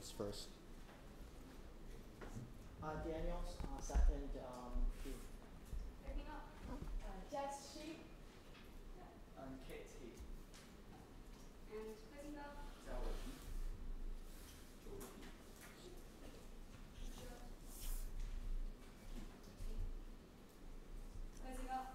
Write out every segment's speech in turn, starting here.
motions first. Daniels, second, Hugh. Opening up. Jess Shi. Kate He. And closing up. Closing up.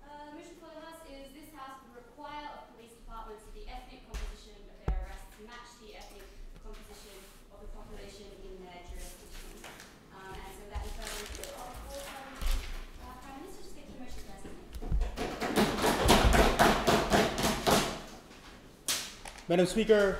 The motion for the House is this House would require of police departments the ethnic composition of their arrests to match the ethnic composition of the population in their jurisdiction. And so that is going to Prime Minister, just get your motion first. Madam Speaker,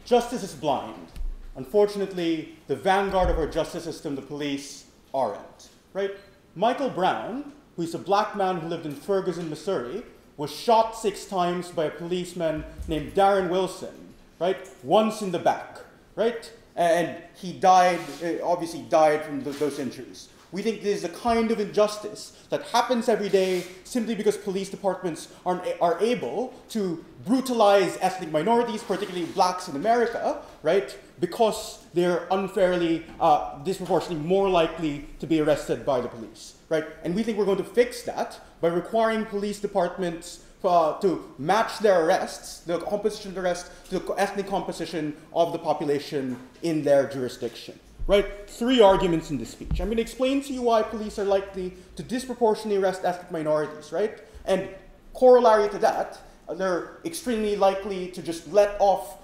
justice is blind. Unfortunately, the vanguard of our justice system, the police, aren't. Right? Michael Brown, who's a black man who lived in Ferguson, Missouri, was shot 6 times by a policeman named Darren Wilson, right? Once in the back, right? And he died, obviously died from those injuries. We think this is a kind of injustice that happens every day simply because police departments are able to brutalize ethnic minorities, particularly blacks in America, right? Because they're unfairly, disproportionately more likely to be arrested by the police, right? And we think we're going to fix that by requiring police departments to match their arrests, the composition of the arrests, to the ethnic composition of the population in their jurisdiction. Right? 3 arguments in this speech. I'm going to explain to you why police are likely to disproportionately arrest ethnic minorities, right? And corollary to that, they're extremely likely to just let off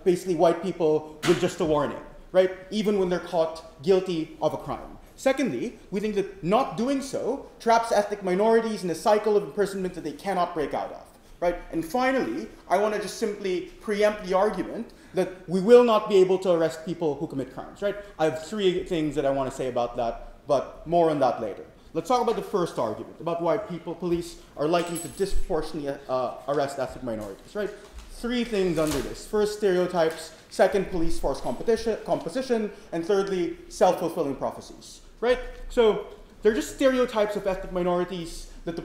basically white people with just a warning, right? Even when they're caught guilty of a crime. Secondly, we think that not doing so traps ethnic minorities in a cycle of imprisonment that they cannot break out of, right? And finally, I want to just simply preempt the argument that we will not be able to arrest people who commit crimes, right? I have 3 things that I want to say about that, but more on that later. Let's talk about the first argument, about why police are likely to disproportionately arrest ethnic minorities, right? 3 things under this. First, stereotypes. Second, police force composition. And thirdly, self-fulfilling prophecies, right? So they're just stereotypes of ethnic minorities that the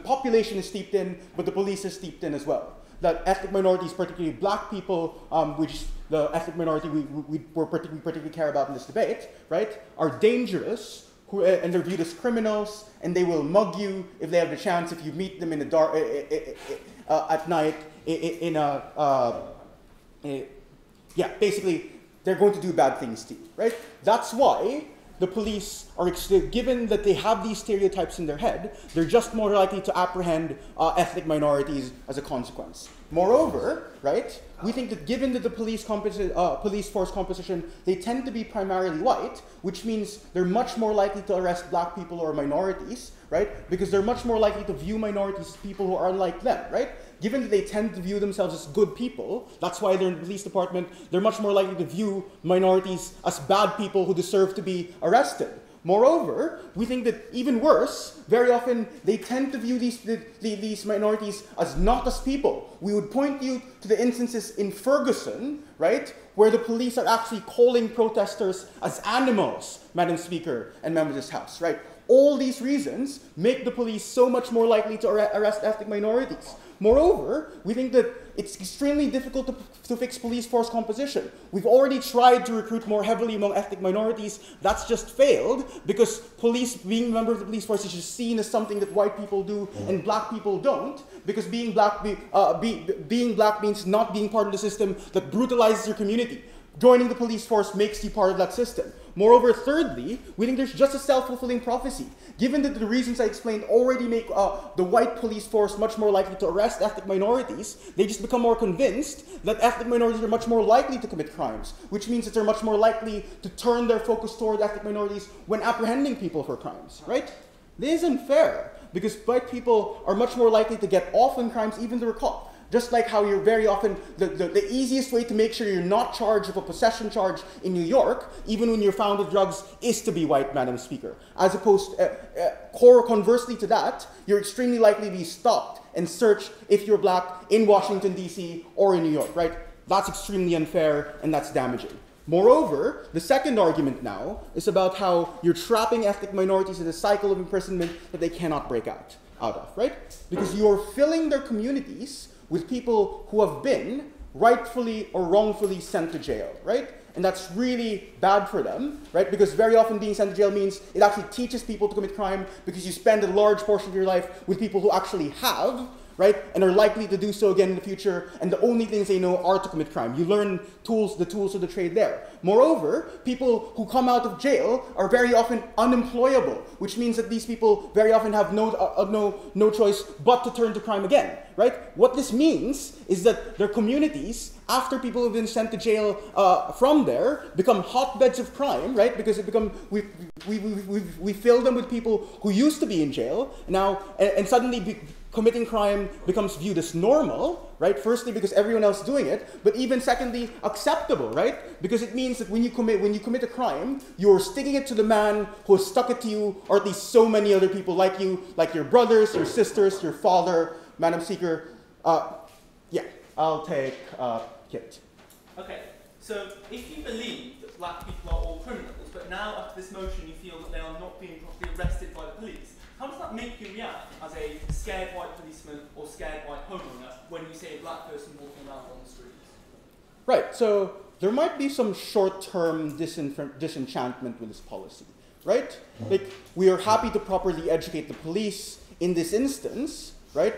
population is steeped in, but the police is steeped in as well. That ethnic minorities, particularly black people, which the ethnic minority we particularly care about in this debate, right, are dangerous, and they're viewed as criminals, and they will mug you if they have the chance, if you meet them in the dark at night yeah, basically, they're going to do bad things to you, right? That's why the police are, given that they have these stereotypes in their head, they're just more likely to apprehend ethnic minorities as a consequence. Moreover, right, we think that given that the police force composition, they tend to be primarily white, which means they're much more likely to arrest black people or minorities, right? Because they're much more likely to view minorities as people who are unlike them, right? Given that they tend to view themselves as good people, that's why they're in the police department, they're much more likely to view minorities as bad people who deserve to be arrested. Moreover, we think that even worse, very often they tend to view these minorities as not as people. We would point you to the instances in Ferguson, right, where the police are actually calling protesters as animals, Madam Speaker and members of this House, right? All these reasons make the police so much more likely to arrest ethnic minorities. Moreover, we think that it's extremely difficult to fix police force composition. We've already tried to recruit more heavily among ethnic minorities. That's just failed because being a member of the police force is just seen as something that white people do and black people don't, because being black means not being part of the system that brutalizes your community. Joining the police force makes you part of that system. Moreover, thirdly, we think there's just a self-fulfilling prophecy. Given that the reasons I explained already make the white police force much more likely to arrest ethnic minorities, they just become more convinced that ethnic minorities are much more likely to commit crimes, which means that they're much more likely to turn their focus toward ethnic minorities when apprehending people for crimes, right? This isn't fair, because white people are much more likely to get off on crimes even if they're caught. Just like how you're very often, the easiest way to make sure you're not charged with a possession charge in New York, even when you're found with drugs, is to be white, Madam Speaker. As opposed, conversely to that, you're extremely likely to be stopped and searched if you're black in Washington, D.C. or in New York, right? That's extremely unfair and that's damaging. Moreover, the second argument now is about how you're trapping ethnic minorities in a cycle of imprisonment that they cannot break out. out of, right? Because you're filling their communities with people who have been rightfully or wrongfully sent to jail, right? And that's really bad for them, right? Because very often being sent to jail means it actually teaches people to commit crime because you spend a large portion of your life with people who actually have, right? And are likely to do so again in the future, and the only things they know are to commit crime. You learn the tools of the trade there. Moreover, people who come out of jail are very often unemployable, which means that these people very often have no choice but to turn to crime again, right? What this means is that their communities, after people have been sent to jail from there, become hotbeds of crime, right? Because we fill them with people who used to be in jail now, and suddenly committing crime becomes viewed as normal, right? Firstly, because everyone else is doing it, but even secondly, acceptable, right? Because it means that when you commit a crime, you're sticking it to the man who has stuck it to you, or at least so many other people like you, like your brothers, your sisters, your father. Madam Speaker, yeah, I'll take Kit. Okay, so if you believe that black people are all criminals, but now after this motion you feel that they are not being properly arrested by the police, how does that make you react as a scared white policeman or scared white homeowner when you see a black person walking around on the streets? Right, so there might be some short-term disenchantment with this policy, right? Like, we are happy to properly educate the police in this instance, right,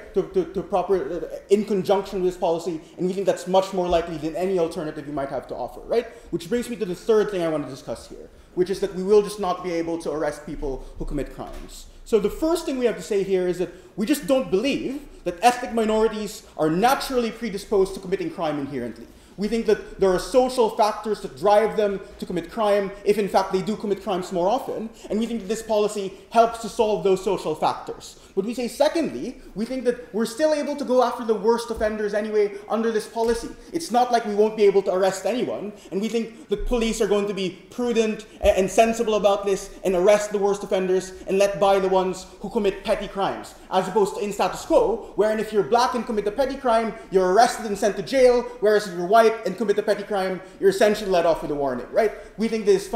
in conjunction with this policy, and we think that's much more likely than any alternative you might have to offer, right? Which brings me to the third thing I want to discuss here, which is that we will just not be able to arrest people who commit crimes. So the first thing we have to say here is that we just don't believe that ethnic minorities are naturally predisposed to committing crime inherently. We think that there are social factors that drive them to commit crime if in fact they do commit crimes more often, and we think that this policy helps to solve those social factors. But we say secondly, we think that we're still able to go after the worst offenders anyway under this policy. It's not like we won't be able to arrest anyone, and we think that police are going to be prudent and sensible about this and arrest the worst offenders and let by the ones who commit petty crimes, as opposed to in status quo, wherein if you're black and commit a petty crime, you're arrested and sent to jail, whereas if you're white and commit a petty crime, you're essentially let off with a warning, right? We think this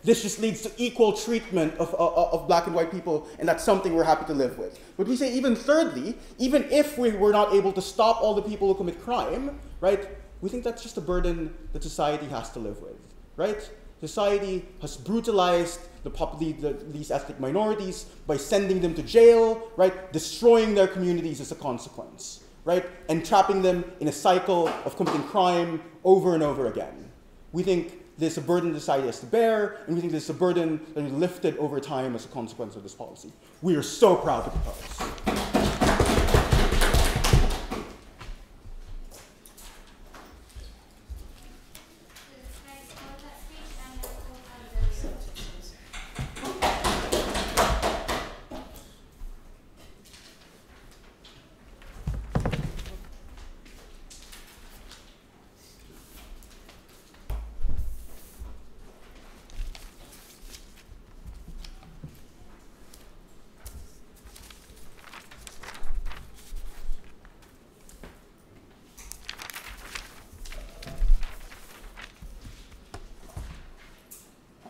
this just leads to equal treatment of black and white people, and that's something we're happy to live with. But we say even thirdly, even if we were not able to stop all the people who commit crime, right, we think that's just a burden that society has to live with, right? Society has brutalized these ethnic minorities by sending them to jail, right, destroying their communities as a consequence, right, and trapping them in a cycle of committing crime over and over again. We think this is a burden society has to bear, and we think this is a burden that is lifted over time as a consequence of this policy. We are so proud to propose.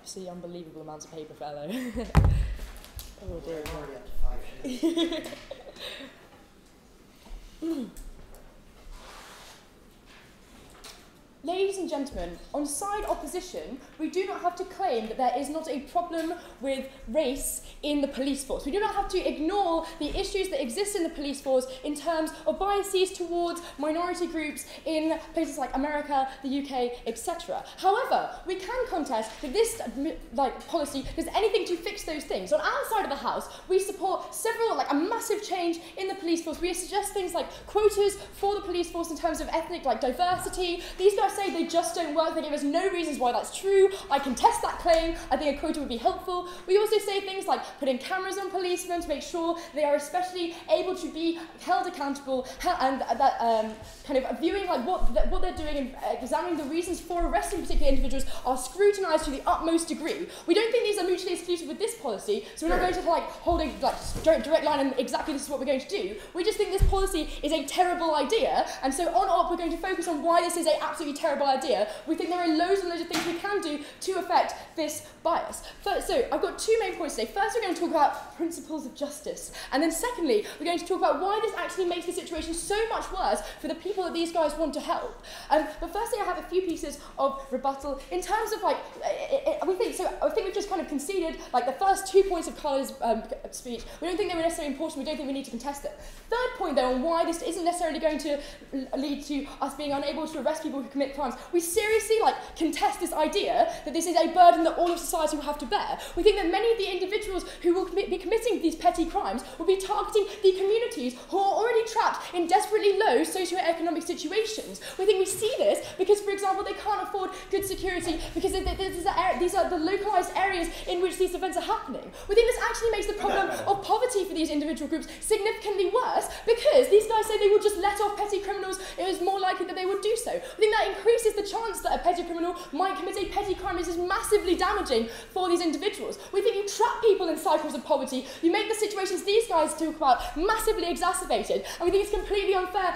See unbelievable amounts of paper, fellow. Oh dear. Ladies and gentlemen, on side opposition, we do not have to claim that there is not a problem with race in the police force. We do not have to ignore the issues that exist in the police force in terms of biases towards minority groups in places like America, the UK, etc. However, we can contest that this policy does anything to fix those things. On our side of the house, we support a massive change in the police force. We suggest things like quotas for the police force in terms of ethnic diversity. These guys say they just don't work. They give us no reasons why that's true. I contest that claim. I think a quota would be helpful. We also say things like putting cameras on policemen to make sure they are especially able to be held accountable, and that kind of viewing what they're doing and examining the reasons for arresting particular individuals are scrutinised to the utmost degree. We don't think these are mutually exclusive with this policy, so we're not going to hold a direct line and exactly this is what we're going to do. We just think this policy is a terrible idea, and so on we're going to focus on why this is an absolutely terrible idea. We think there are loads and loads of things we can do to affect this bias. So I've got two main points today. First, we're going to talk about principles of justice. And then secondly, we're going to talk about why this actually makes the situation so much worse for the people that these guys want to help. But firstly, I have a few pieces of rebuttal. In terms of, like, I think we've just kind of conceded, like, the first 2 points of Carla's speech. We don't think they were necessarily important. We don't think we need to contest it. Third point, though, on why this isn't necessarily going to lead to us being unable to arrest people who commit crimes. We seriously, like, contest this idea that this is a burden that all of society will have to bear. We think that many of the individuals who will be committing these petty crimes will be targeting the communities who are already trapped in desperately low socioeconomic situations. We think we see this because, for example, they can't afford good security because these are the localised areas in which these events are happening. We think this actually makes the problem of poverty for these individual groups significantly worse because these guys say they would just let off petty criminals. It was more likely that they would do so. I think that increases the chance that a petty criminal might commit a petty crime. This is massively damaging for these individuals. We think you trap people in cycles of poverty. You make the situations these guys talk about massively exacerbated. And we think it's completely unfair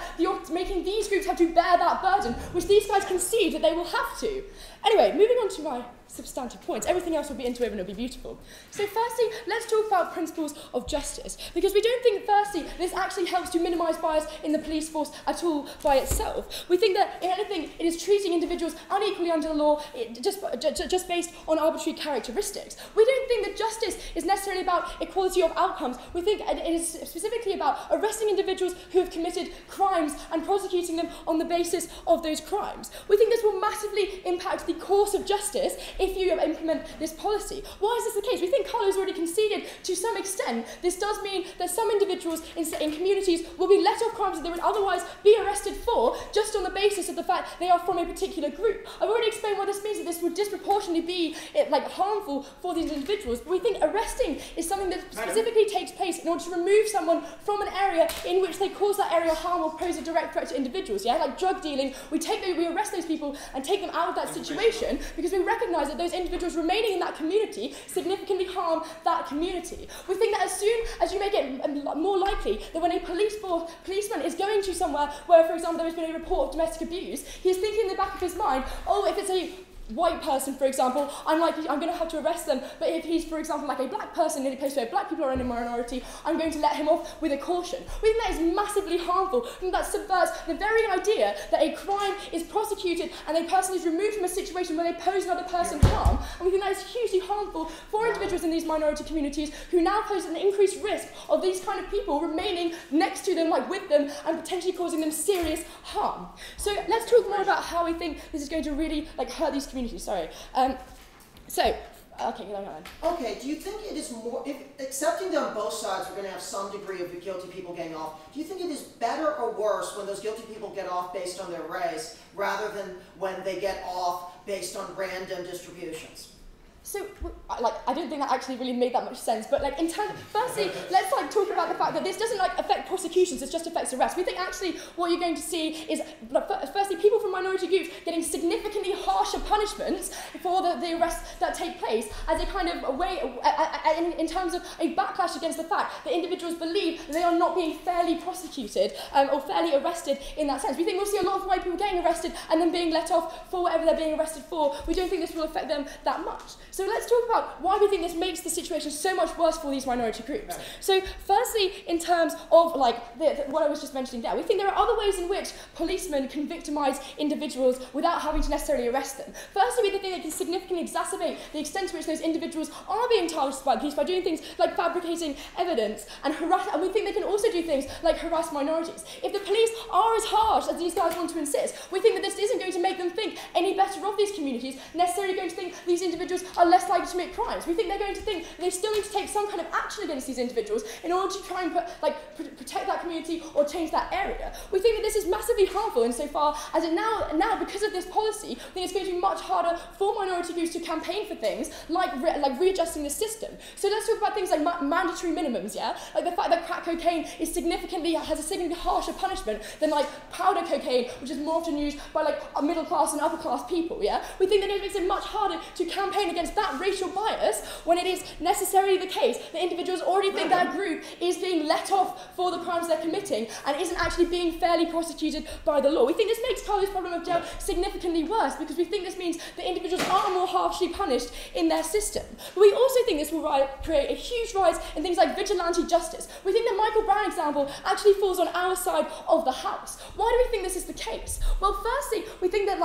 making these groups have to bear that burden, which these guys concede that they will have to. Anyway, moving on to my substantive points. Everything else will be interwoven, it'll be beautiful. So firstly, let's talk about principles of justice, because we don't think, firstly, this actually helps to minimise bias in the police force at all by itself. We think that, if anything, it is treating individuals unequally under the law just based on arbitrary characteristics. We don't think that justice is necessarily about equality of outcomes. We think it is specifically about arresting individuals who have committed crimes and prosecuting them on the basis of those crimes. We think this will massively impact the course of justice if you implement this policy. Why is this the case? We think Carla has already conceded to some extent this does mean that some individuals in communities will be let off crimes that they would otherwise be arrested for just on the basis of the fact they are from a particular group. I've already explained what this means, that this would disproportionately be harmful for these individuals. But we think arresting is something that specifically takes place in order to remove someone from an area in which they cause that area harm or pose a direct threat to individuals. Yeah, like drug dealing, we arrest those people and take them out of that situation because we recognise that those individuals remaining in that community significantly harm that community. We think that as soon as you make it more likely that when a policeman is going to somewhere where, for example, there has been a report of domestic abuse, he's thinking in the back of his mind, oh, if it's a white person, for example, I'm going to have to arrest them, but if he's, for example, like a black person in a place where black people are in a minority, I'm going to let him off with a caution. We think that is massively harmful. We think that subverts the very idea that a crime is prosecuted and a person is removed from a situation where they pose another person harm, and we think that is hugely harmful for individuals in these minority communities who now pose an increased risk of these kind of people remaining next to them, like with them, and potentially causing them serious harm. So let's talk more about how we think this is going to really hurt these communities. Sorry. Okay, go on. Okay, do you think it is more, if accepting that on both sides we're going to have some degree of the guilty people getting off, do you think it is better or worse when those guilty people get off based on their race rather than when they get off based on random distributions? So, I don't think that actually really made that much sense, but in terms of, firstly, let's talk about the fact that this doesn't affect prosecutions, it just affects arrests. We think actually what you're going to see is, firstly, people from minority groups getting significantly harsher punishments for the arrests that take place as a kind of way, in terms of a backlash against the fact that individuals believe that they are not being fairly prosecuted or fairly arrested in that sense. We think we'll see a lot of white people getting arrested and then being let off for whatever they're being arrested for. We don't think this will affect them that much. So let's talk about why we think this makes the situation so much worse for these minority groups. So firstly, in terms of what I was just mentioning there, we think there are other ways in which policemen can victimise individuals without having to necessarily arrest them. Firstly, we think they can significantly exacerbate the extent to which those individuals are being targeted by the police by doing things like fabricating evidence and harass, and we think they can also do things like harass minorities. If the police are as harsh as these guys want to insist, we think that this isn't going to make them think any better of these communities, necessarily going to think these individuals are less likely to commit crimes. We think they're going to think they still need to take some kind of action against these individuals in order to try and protect that community or change that area. We think that this is massively harmful insofar as it now because of this policy, I think it's going to be much harder for minority groups to campaign for things like readjusting the system. So let's talk about things like mandatory minimums, yeah? Like the fact that crack cocaine has a significantly harsher punishment than powder cocaine, which is more often used by middle class and upper class people, yeah? We think that it makes it much harder to campaign against that racial bias when it is necessarily the case that individuals already think that group is being let off for the crimes they're committing and isn't actually being fairly prosecuted by the law. We think this makes Carla's problem of jail significantly worse because we think this means that individuals are more harshly punished in their system. But we also think this will create a huge rise in things like vigilante justice. We think the Michael Brown example actually falls on our side of the house. Why do we think this is the case? Well, firstly, we think that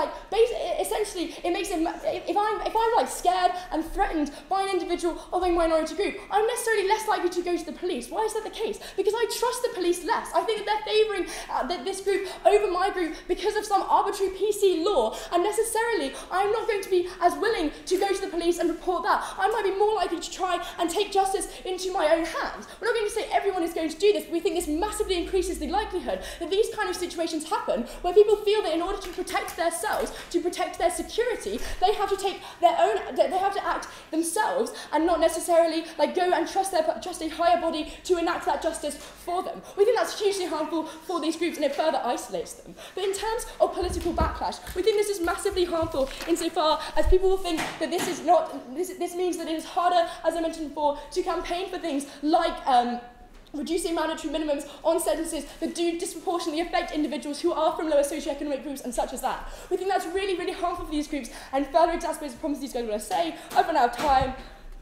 essentially it makes it, if I'm like scared and threatened by an individual of a minority group, I'm necessarily less likely to go to the police. Why is that the case? Because I trust the police less. I think that they're favouring this group over my group because of some arbitrary PC law, and necessarily I'm not going to be as willing to go to the police and report that. I might be more likely to try and take justice into my own hands. We're not going to say everyone is going to do this, but we think this massively increases the likelihood that these kind of situations happen where people feel that in order to protect themselves, to protect their security, they have to they have to act themselves and not necessarily go and trust a higher body to enact that justice for them. We think that's hugely harmful for these groups and it further isolates them. But in terms of political backlash, we think this is massively harmful insofar as people will think that this means that it is harder, as I mentioned before, to campaign for things like reducing mandatory minimums on sentences that do disproportionately affect individuals who are from lower socioeconomic groups and such as that. We think that's really, really harmful for these groups and further exacerbates the problems these guys want to say. I've run out of time.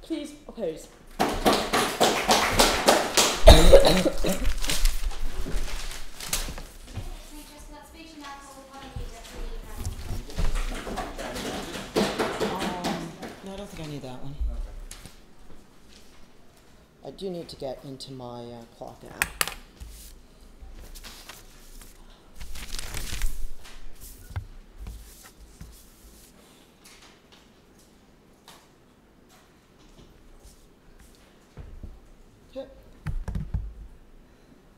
Please oppose. No, I don't think I need that one. I do need to get into my clock app. Okay.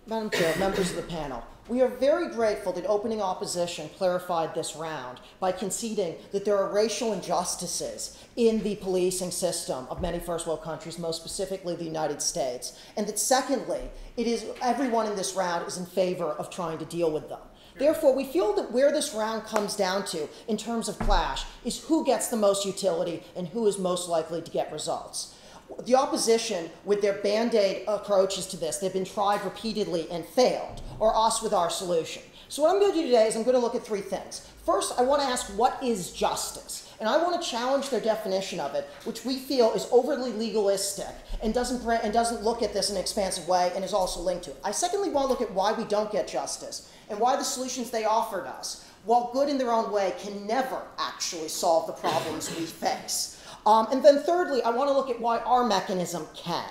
Madam Chair, members of the panel, we are very grateful that opening opposition clarified this round by conceding that there are racial injustices in the policing system of many first world countries, most specifically the United States, and that secondly, everyone in this round is in favor of trying to deal with them. Therefore, we feel that where this round comes down to in terms of clash is who gets the most utility and who is most likely to get results. The opposition, with their Band-Aid approaches to this, they've been tried repeatedly and failed, or us with our solution. So what I'm going to do today is I'm going to look at three things. First, I want to ask, what is justice? And I want to challenge their definition of it, which we feel is overly legalistic and doesn't look at this in an expansive way and is also linked to it. I secondly want to look at why we don't get justice and why the solutions they offered us, while good in their own way, can never actually solve the problems we face. And then thirdly, I want to look at why our mechanism can.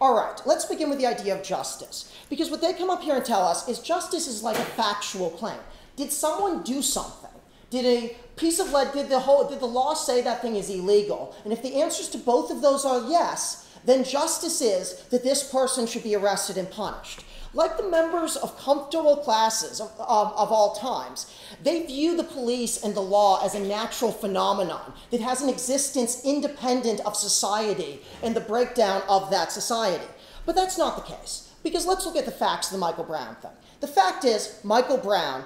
All right, let's begin with the idea of justice. Because what they come up here and tell us is justice is like a factual claim. Did someone do something? Did a piece of lead, did the law say that thing is illegal? And if the answers to both of those are yes, then justice is that this person should be arrested and punished. Like the members of comfortable classes of all times, they view the police and the law as a natural phenomenon that has an existence independent of society and the breakdown of that society. But that's not the case, because let's look at the facts of the Michael Brown thing. The fact is, Michael Brown,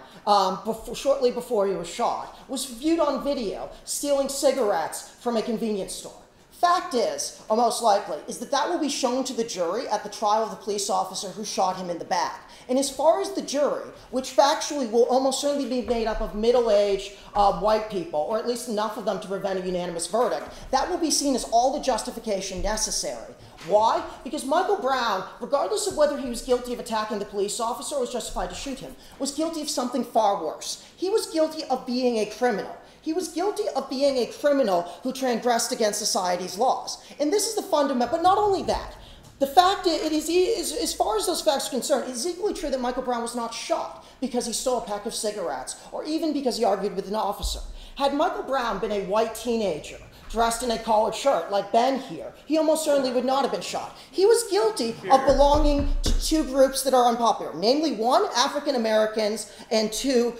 shortly before he was shot, was viewed on video stealing cigarettes from a convenience store. Fact is, or most likely, is that will be shown to the jury at the trial of the police officer who shot him in the back. And as far as the jury, which factually will almost certainly be made up of middle-aged white people, or at least enough of them to prevent a unanimous verdict, that will be seen as all the justification necessary. Why? Because Michael Brown, regardless of whether he was guilty of attacking the police officer or was justified to shoot him, was guilty of something far worse. He was guilty of being a criminal. He was guilty of being a criminal who transgressed against society's laws. And this is the fundamental, but not only that. The fact is, as far as those facts are concerned, it is equally true that Michael Brown was not shot because he stole a pack of cigarettes or even because he argued with an officer. Had Michael Brown been a white teenager dressed in a collared shirt like Ben here, he almost certainly would not have been shot. He was guilty of belonging to two groups that are unpopular, namely one, African Americans, and two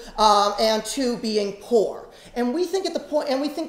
being poor. And we think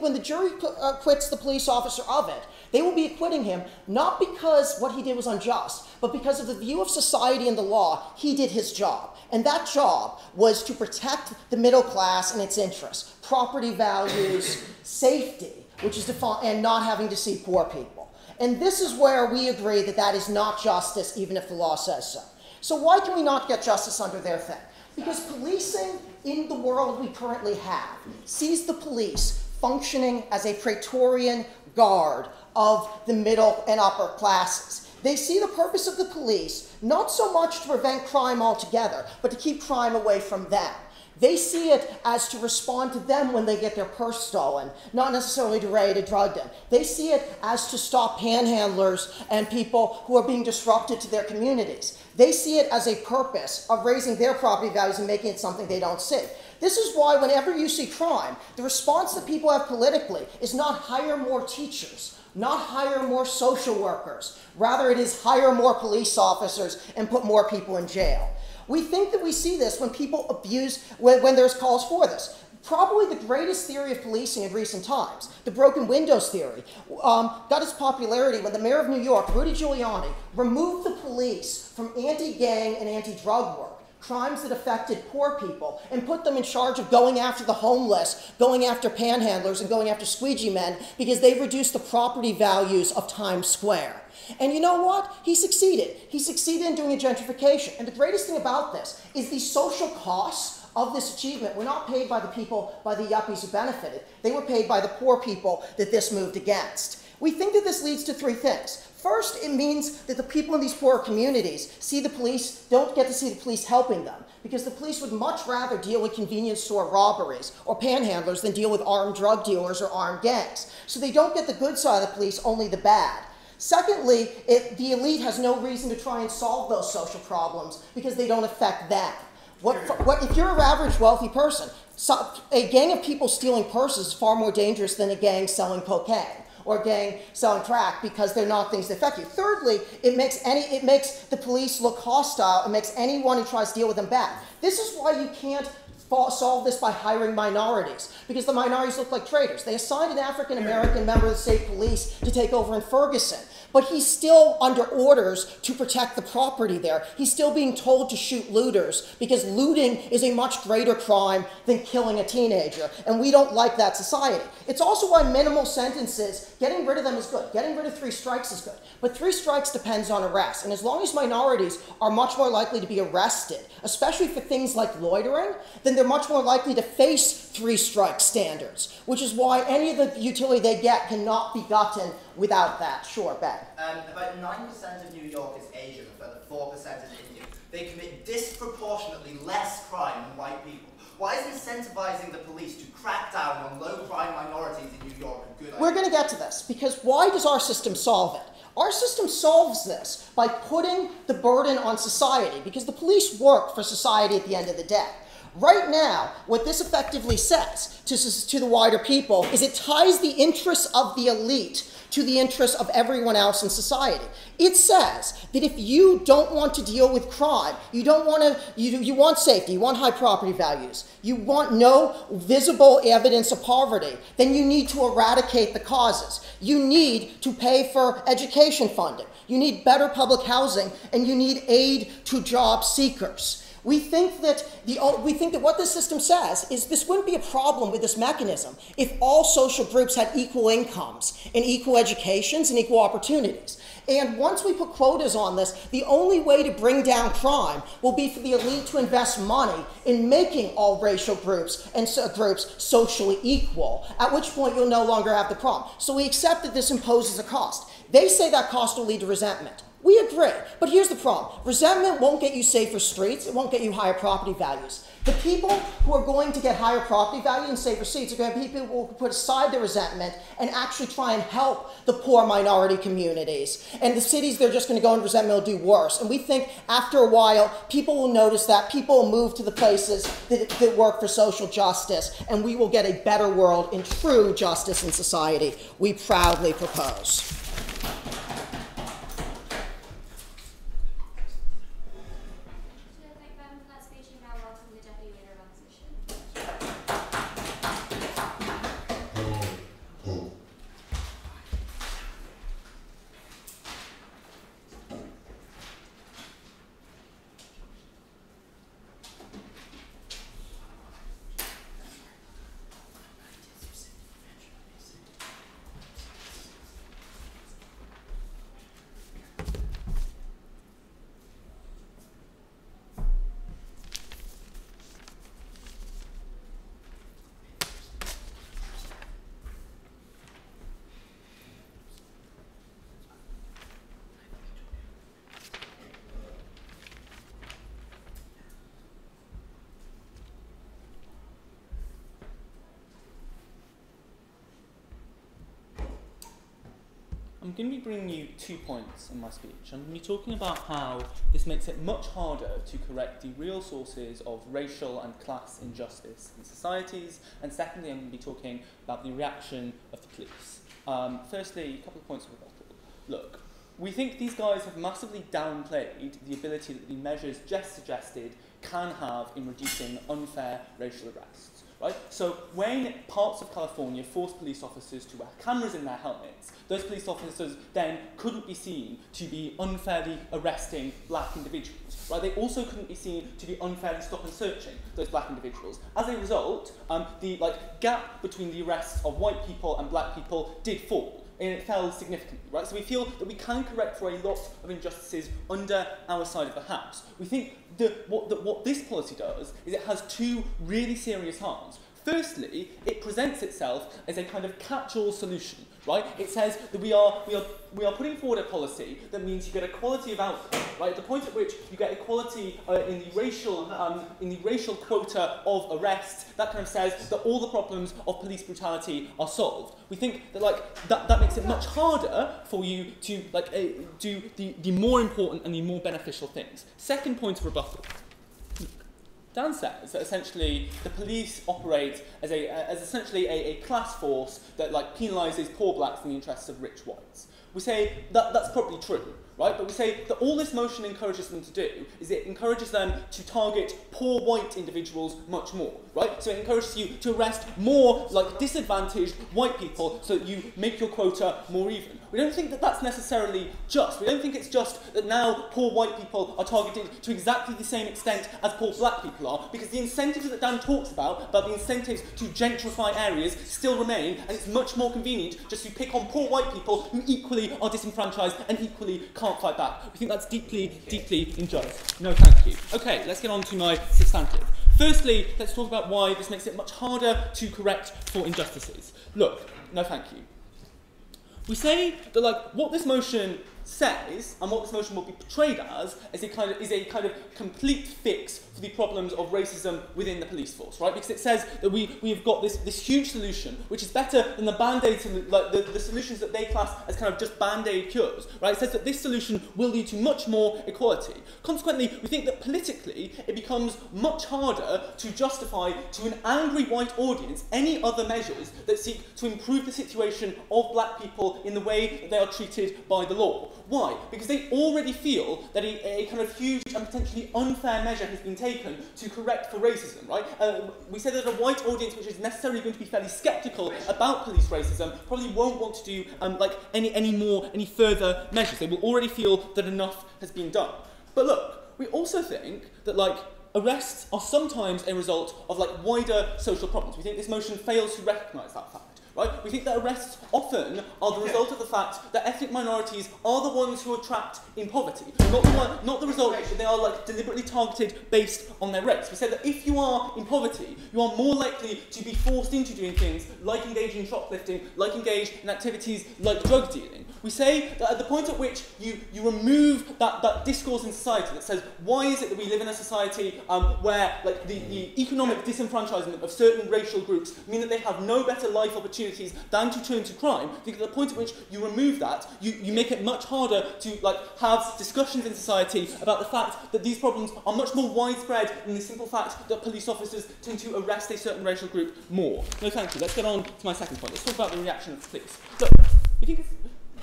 when the jury acquits the police officer of it, they will be acquitting him not because what he did was unjust, but because of the view of society and the law, he did his job. And that job was to protect the middle class and its interests, property values, safety, which is defined, and not having to see poor people. And this is where we agree that that is not justice, even if the law says so. So why can we not get justice under their thing? Because policing in the world we currently have sees the police functioning as a Praetorian guard of the middle and upper classes. They see the purpose of the police not so much to prevent crime altogether, but to keep crime away from them. They see it as to respond to them when they get their purse stolen, not necessarily to raid a drug den. They see it as to stop panhandlers and people who are being disruptive to their communities. They see it as a purpose of raising their property values and making it something they don't see. This is why whenever you see crime, the response that people have politically is not hire more teachers, not hire more social workers. Rather, it is hire more police officers and put more people in jail. We think that we see this when people abuse, when there's calls for this. Probably the greatest theory of policing in recent times, the broken windows theory, got its popularity when the mayor of New York, Rudy Giuliani, removed the police from anti-gang and anti-drug work, crimes that affected poor people, and put them in charge of going after the homeless, going after panhandlers, and going after squeegee men because they reduced the property values of Times Square. And you know what? He succeeded. He succeeded in doing a gentrification. And the greatest thing about this is the social costs of this achievement were not paid by the people, by the yuppies who benefited. They were paid by the poor people that this moved against. We think that this leads to three things. First, it means that the people in these poorer communities see the police, don't get to see the police helping them, because the police would much rather deal with convenience store robberies or panhandlers than deal with armed drug dealers or armed gangs. So they don't get the good side of the police, only the bad. Secondly, the elite has no reason to try and solve those social problems because they don't affect them. If you're an average wealthy person, a gang of people stealing purses is far more dangerous than a gang selling cocaine or a gang selling crack because they're not things that affect you. Thirdly, it makes the police look hostile. It makes anyone who tries to deal with them bad. This is why you can't solve this by hiring minorities, because the minorities look like traitors. They assigned an African-American member of the state police to take over in Ferguson, but he's still under orders to protect the property there. He's still being told to shoot looters because looting is a much greater crime than killing a teenager, and we don't like that society. It's also why minimal sentences, getting rid of them is good. Getting rid of 3 strikes is good, but 3 strikes depends on arrest, and as long as minorities are much more likely to be arrested, especially for things like loitering, then they're much more likely to face 3-strike standards, which is why any of the utility they get cannot be gotten without that. Sure, Ben. About 9% of New York is Asian, about 4% is Indian. They commit disproportionately less crime than white people. Why is incentivizing the police to crack down on low-crime minorities in New York a good idea? We're going to get to this, because why does our system solve it? Our system solves this by putting the burden on society, because the police work for society at the end of the day. Right now, what this effectively says to the wider people is it ties the interests of the elite to the interests of everyone else in society. It says that if you don't want to deal with crime, you want safety, you want high property values, you want no visible evidence of poverty, then you need to eradicate the causes. You need to pay for education funding. You need better public housing, and you need aid to job seekers. We think that what this system says is this wouldn't be a problem with this mechanism if all social groups had equal incomes and equal educations and equal opportunities. And once we put quotas on this, the only way to bring down crime will be for the elite to invest money in making all racial groups and groups socially equal, at which point you'll no longer have the problem. So we accept that this imposes a cost. They say that cost will lead to resentment. We agree, but here's the problem. Resentment won't get you safer streets, it won't get you higher property values. The people who are going to get higher property value and safer streets are going to be people who will put aside their resentment and actually try and help the poor minority communities. And the cities, they're just going to go into resentment, will do worse. And we think after a while, people will notice that, people will move to the places that work for social justice, and we will get a better world in true justice in society. We proudly propose. I'm going to be bringing you 2 points in my speech. I'm going to be talking about how this makes it much harder to correct the real sources of racial and class injustice in societies, and secondly, I'm going to be talking about the reaction of the police. Firstly, a couple of points of rebuttal. Look, we think these guys have massively downplayed the ability that the measures just suggested can have in reducing unfair racial arrests. Right? So when parts of California forced police officers to wear cameras in their helmets, those police officers then couldn't be seen to be unfairly arresting black individuals. Right? They also couldn't be seen to be unfairly stop and searching those black individuals. As a result, the gap between the arrests of white people and black people did fall. And it fell significantly, right? So we feel that we can correct for a lot of injustices under our side of the house. We think that what this policy does is it has two really serious harms. Firstly, it presents itself as a kind of catch-all solution, right? It says that we are putting forward a policy that means you get equality of outcome, right? The point at which you get equality in the racial quota of arrests, that kind of says that all the problems of police brutality are solved. We think that that makes it much harder for you to do the more important and the more beneficial things. Second point of rebuttal. Dan says that essentially the police operate as essentially a class force that penalises poor blacks in the interests of rich whites. We say that that's probably true, right? But we say that all this motion encourages them to do is it encourages them to target poor white individuals much more, right? So it encourages you to arrest more disadvantaged white people so that you make your quota more even. We don't think that that's necessarily just. We don't think it's just that now poor white people are targeted to exactly the same extent as poor black people are, because the incentives that Dan talks about the incentives to gentrify areas, still remain, and it's much more convenient just to pick on poor white people who equally are disenfranchised and equally can't fight back. We think that's deeply, deeply unjust. No, thank you. Okay, let's get on to my substantive. Firstly, let's talk about why this makes it much harder to correct for injustices. Look, no, thank you. We say that what this motion says and what this motion will be portrayed as is a kind of complete fix for the problems of racism within the police force, right? Because it says that we've got this huge solution which is better than the band-aid the solutions that they class as kind of just band-aid cures, right? It says that this solution will lead to much more equality. Consequently, we think that politically it becomes much harder to justify to an angry white audience any other measures that seek to improve the situation of black people in the way that they are treated by the law. Why? Because they already feel that a kind of huge and potentially unfair measure has been taken to correct for racism, right? We say that a white audience which is necessarily going to be fairly sceptical about police racism probably won't want to do any further measures. They will already feel that enough has been done. But look, we also think that arrests are sometimes a result of wider social problems. We think this motion fails to recognise that fact. Right? We think that arrests often are the result of the fact that ethnic minorities are the ones who are trapped in poverty, not the result that they are deliberately targeted based on their race. We said that if you are in poverty, you are more likely to be forced into doing things like engaging in shoplifting, like engage in activities like drug dealing. We say that at the point at which you remove that discourse in society that says, why is it that we live in a society where the economic disenfranchisement of certain racial groups mean that they have no better life opportunities than to turn to crime? I think at the point at which you remove that, you make it much harder to have discussions in society about the fact that these problems are much more widespread than the simple fact that police officers tend to arrest a certain racial group more. No, thank you. Let's get on to my second point. Let's talk about the reaction of the police. Look, we think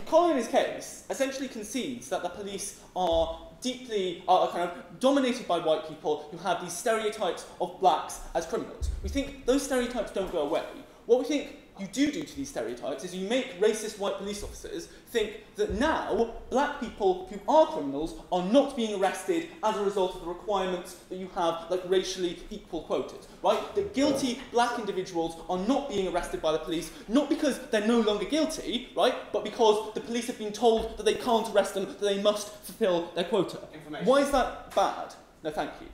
Colin, in his case, essentially concedes that the police are kind of dominated by white people who have these stereotypes of blacks as criminals. We think those stereotypes don't go away. What we think you do to these stereotypes is you make racist white police officers think that now black people who are criminals are not being arrested as a result of the requirements that you have racially equal quotas, right? That guilty black individuals are not being arrested by the police, not because they're no longer guilty, right? But because the police have been told that they can't arrest them, that they must fulfill their quota. Why is that bad? No, thank you.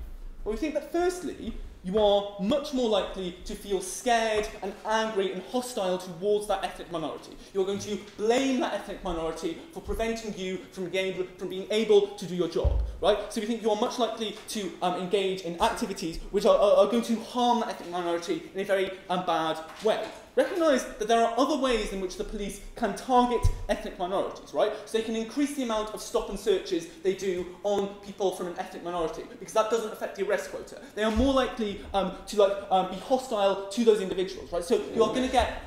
Well, we think that firstly, you are much more likely to feel scared and angry and hostile towards that ethnic minority. You're going to blame that ethnic minority for preventing you from being able to do your job, right? So we think you're much likely to engage in activities which are going to harm that ethnic minority in a very bad way. recognise that there are other ways in which the police can target ethnic minorities, right? So they can increase the amount of stop and searches they do on people from an ethnic minority, because that doesn't affect the arrest quota. They are more likely to be hostile to those individuals, right? So you are going to get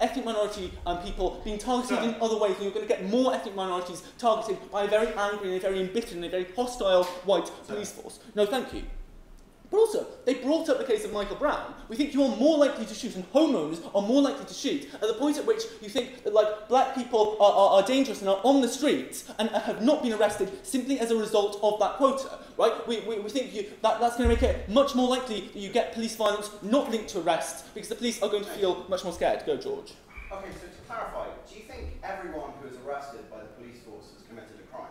ethnic minority people being targeted in other ways, and you're going to get more ethnic minorities targeted by a very angry and a very embittered and a very hostile white police force. No, thank you. But also, they brought up the case of Michael Brown. We think you are more likely to shoot, and homeowners are more likely to shoot, at the point at which you think that black people are dangerous and are on the streets and have not been arrested simply as a result of that quota, right? We think that's going to make it much more likely that you get police violence not linked to arrests, because the police are going to feel much more scared. Go, George. Okay, so to clarify, do you think everyone who is arrested by the police force has committed a crime?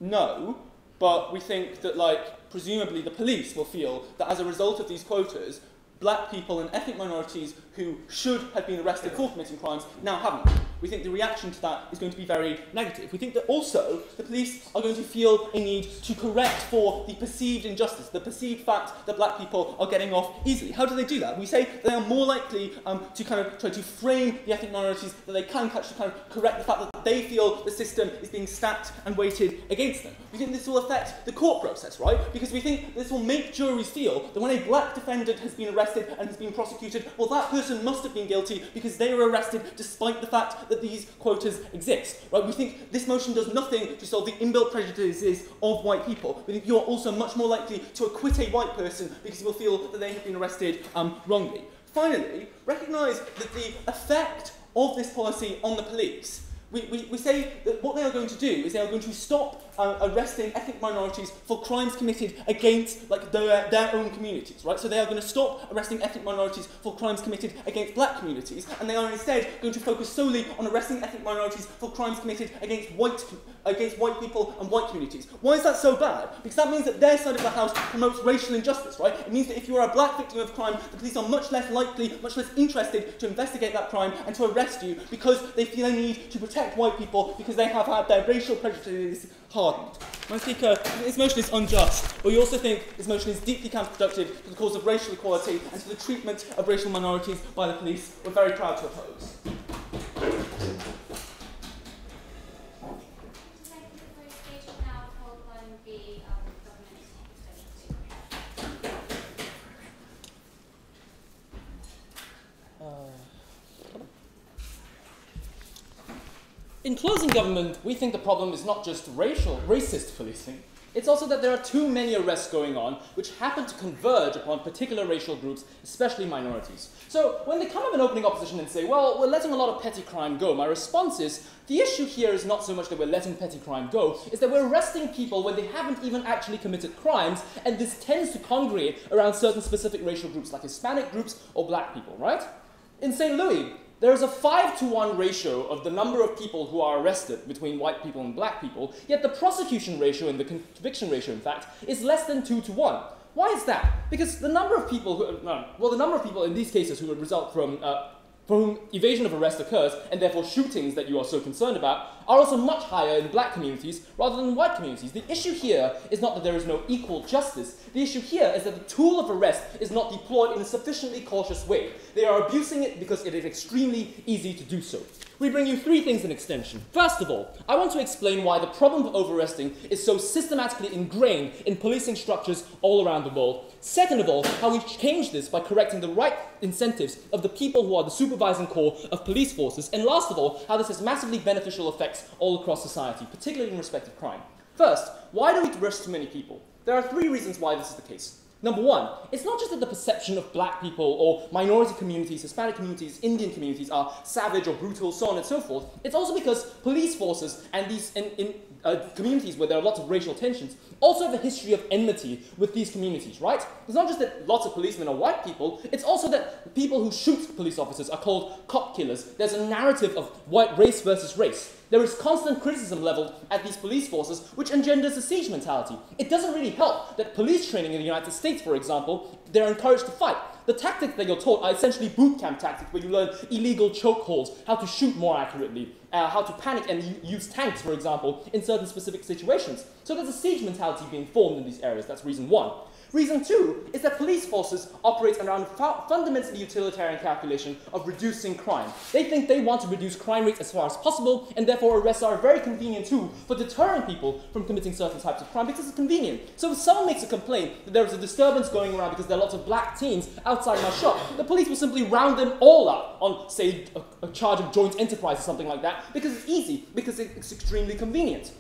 No, but we think that, presumably the police will feel that as a result of these quotas, black people and ethnic minorities who should have been arrested for committing crimes now haven't. We think the reaction to that is going to be very negative. We think that also the police are going to feel a need to correct for the perceived injustice, the perceived fact that black people are getting off easily. How do they do that? We say they are more likely to kind of try to frame the ethnic minorities that they can catch, to kind of correct the fact that they feel the system is being stacked and weighted against them. We think this will affect the court process, right? Because we think this will make juries feel that when a black defendant has been arrested and has been prosecuted, well, that person must have been guilty because they were arrested despite the fact that these quotas exist, right? We think this motion does nothing to solve the inbuilt prejudices of white people. We think you are also much more likely to acquit a white person because you will feel that they have been arrested wrongly. Finally, recognise that the effect of this policy on the police, we say that what they are going to do is they are going to stop arresting ethnic minorities for crimes committed against their own communities, right? So they are going to stop arresting ethnic minorities for crimes committed against black communities, and they are instead going to focus solely on arresting ethnic minorities for crimes committed against white people and white communities. Why is that so bad? Because that means that their side of the house promotes racial injustice, right? It means that if you are a black victim of crime, the police are much less likely, much less interested to investigate that crime and to arrest you because they feel a need to protect white people because they have had their racial prejudices hardened. Madam Speaker, this motion is unjust, but we also think this motion is deeply counterproductive to the cause of racial equality and to the treatment of racial minorities by the police. We're very proud to oppose. In closing government, we think the problem is not just racist policing, it's also that there are too many arrests going on which happen to converge upon particular racial groups, especially minorities. So when they come up in opening opposition and say, well, we're letting a lot of petty crime go, my response is, the issue here is not so much that we're letting petty crime go, it's that we're arresting people when they haven't even actually committed crimes, and this tends to congregate around certain specific racial groups like Hispanic groups or black people, right? In St. Louis, there is a 5-to-1 ratio of the number of people who are arrested between white people and black people, yet the prosecution ratio and the conviction ratio, in fact, is less than 2-to-1. Why is that? Because the number of people the number of people in these cases who would result from for whom evasion of arrest occurs, and therefore shootings that you are so concerned about, are also much higher in black communities rather than white communities. The issue here is not that there is no equal justice. The issue here is that the tool of arrest is not deployed in a sufficiently cautious way. They are abusing it because it is extremely easy to do so. We bring you 3 things in extension. First of all, I want to explain why the problem of over-arresting is so systematically ingrained in policing structures all around the world. Second of all, how we change this by correcting the right incentives of the people who are the supervising core of police forces. And last of all, how this has massively beneficial effects all across society, particularly in respect of crime. First, why do we arrest too many people? There are 3 reasons why this is the case. Number 1, it's not just that the perception of black people or minority communities, Hispanic communities, Indian communities are savage or brutal, so on and so forth. It's also because police forces and these in communities where there are lots of racial tensions also have a history of enmity with these communities, right? It's not just that lots of policemen are white people, it's also that people who shoot police officers are called cop killers. There's a narrative of white race versus race. There is constant criticism leveled at these police forces, which engenders a siege mentality. It doesn't really help that police training in the United States, for example, they're encouraged to fight. The tactics that you're taught are essentially boot camp tactics, where you learn illegal chokeholds, how to shoot more accurately, how to panic and use tanks, for example, in certain specific situations. So there's a siege mentality being formed in these areas. That's reason 1. Reason 2 is that police forces operate around a fundamentally utilitarian calculation of reducing crime. They think they want to reduce crime rates as far as possible, and therefore arrests are a very convenient tool for deterring people from committing certain types of crime because it's convenient. So if someone makes a complaint that there is a disturbance going around because there are lots of black teens outside my shop, the police will simply round them all up on, say, a charge of joint enterprise or something like that, because it's easy, because it's extremely convenient.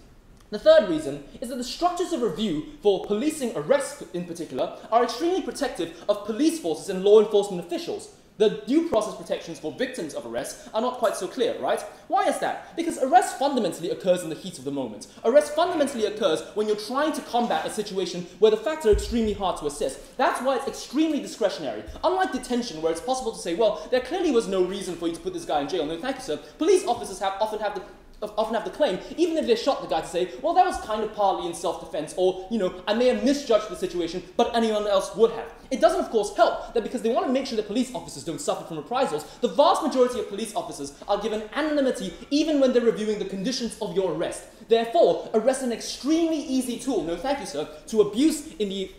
The third reason is that the structures of review for policing arrests in particular are extremely protective of police forces and law enforcement officials. The due process protections for victims of arrests are not quite so clear, right? Why is that? Because arrest fundamentally occurs in the heat of the moment. Arrest fundamentally occurs when you're trying to combat a situation where the facts are extremely hard to assess. That's why it's extremely discretionary. Unlike detention, where it's possible to say, well, there clearly was no reason for you to put this guy in jail. No, thank you, sir. Police officers often have the claim, even if they shot the guy, to say, well, that was kind of partly in self-defense, or, you know, I may have misjudged the situation, but anyone else would have. It doesn't, of course, help that because they want to make sure that police officers don't suffer from reprisals, the vast majority of police officers are given anonymity even when they're reviewing the conditions of your arrest. Therefore, arrest is an extremely easy tool, no thank you, sir, to abuse in the,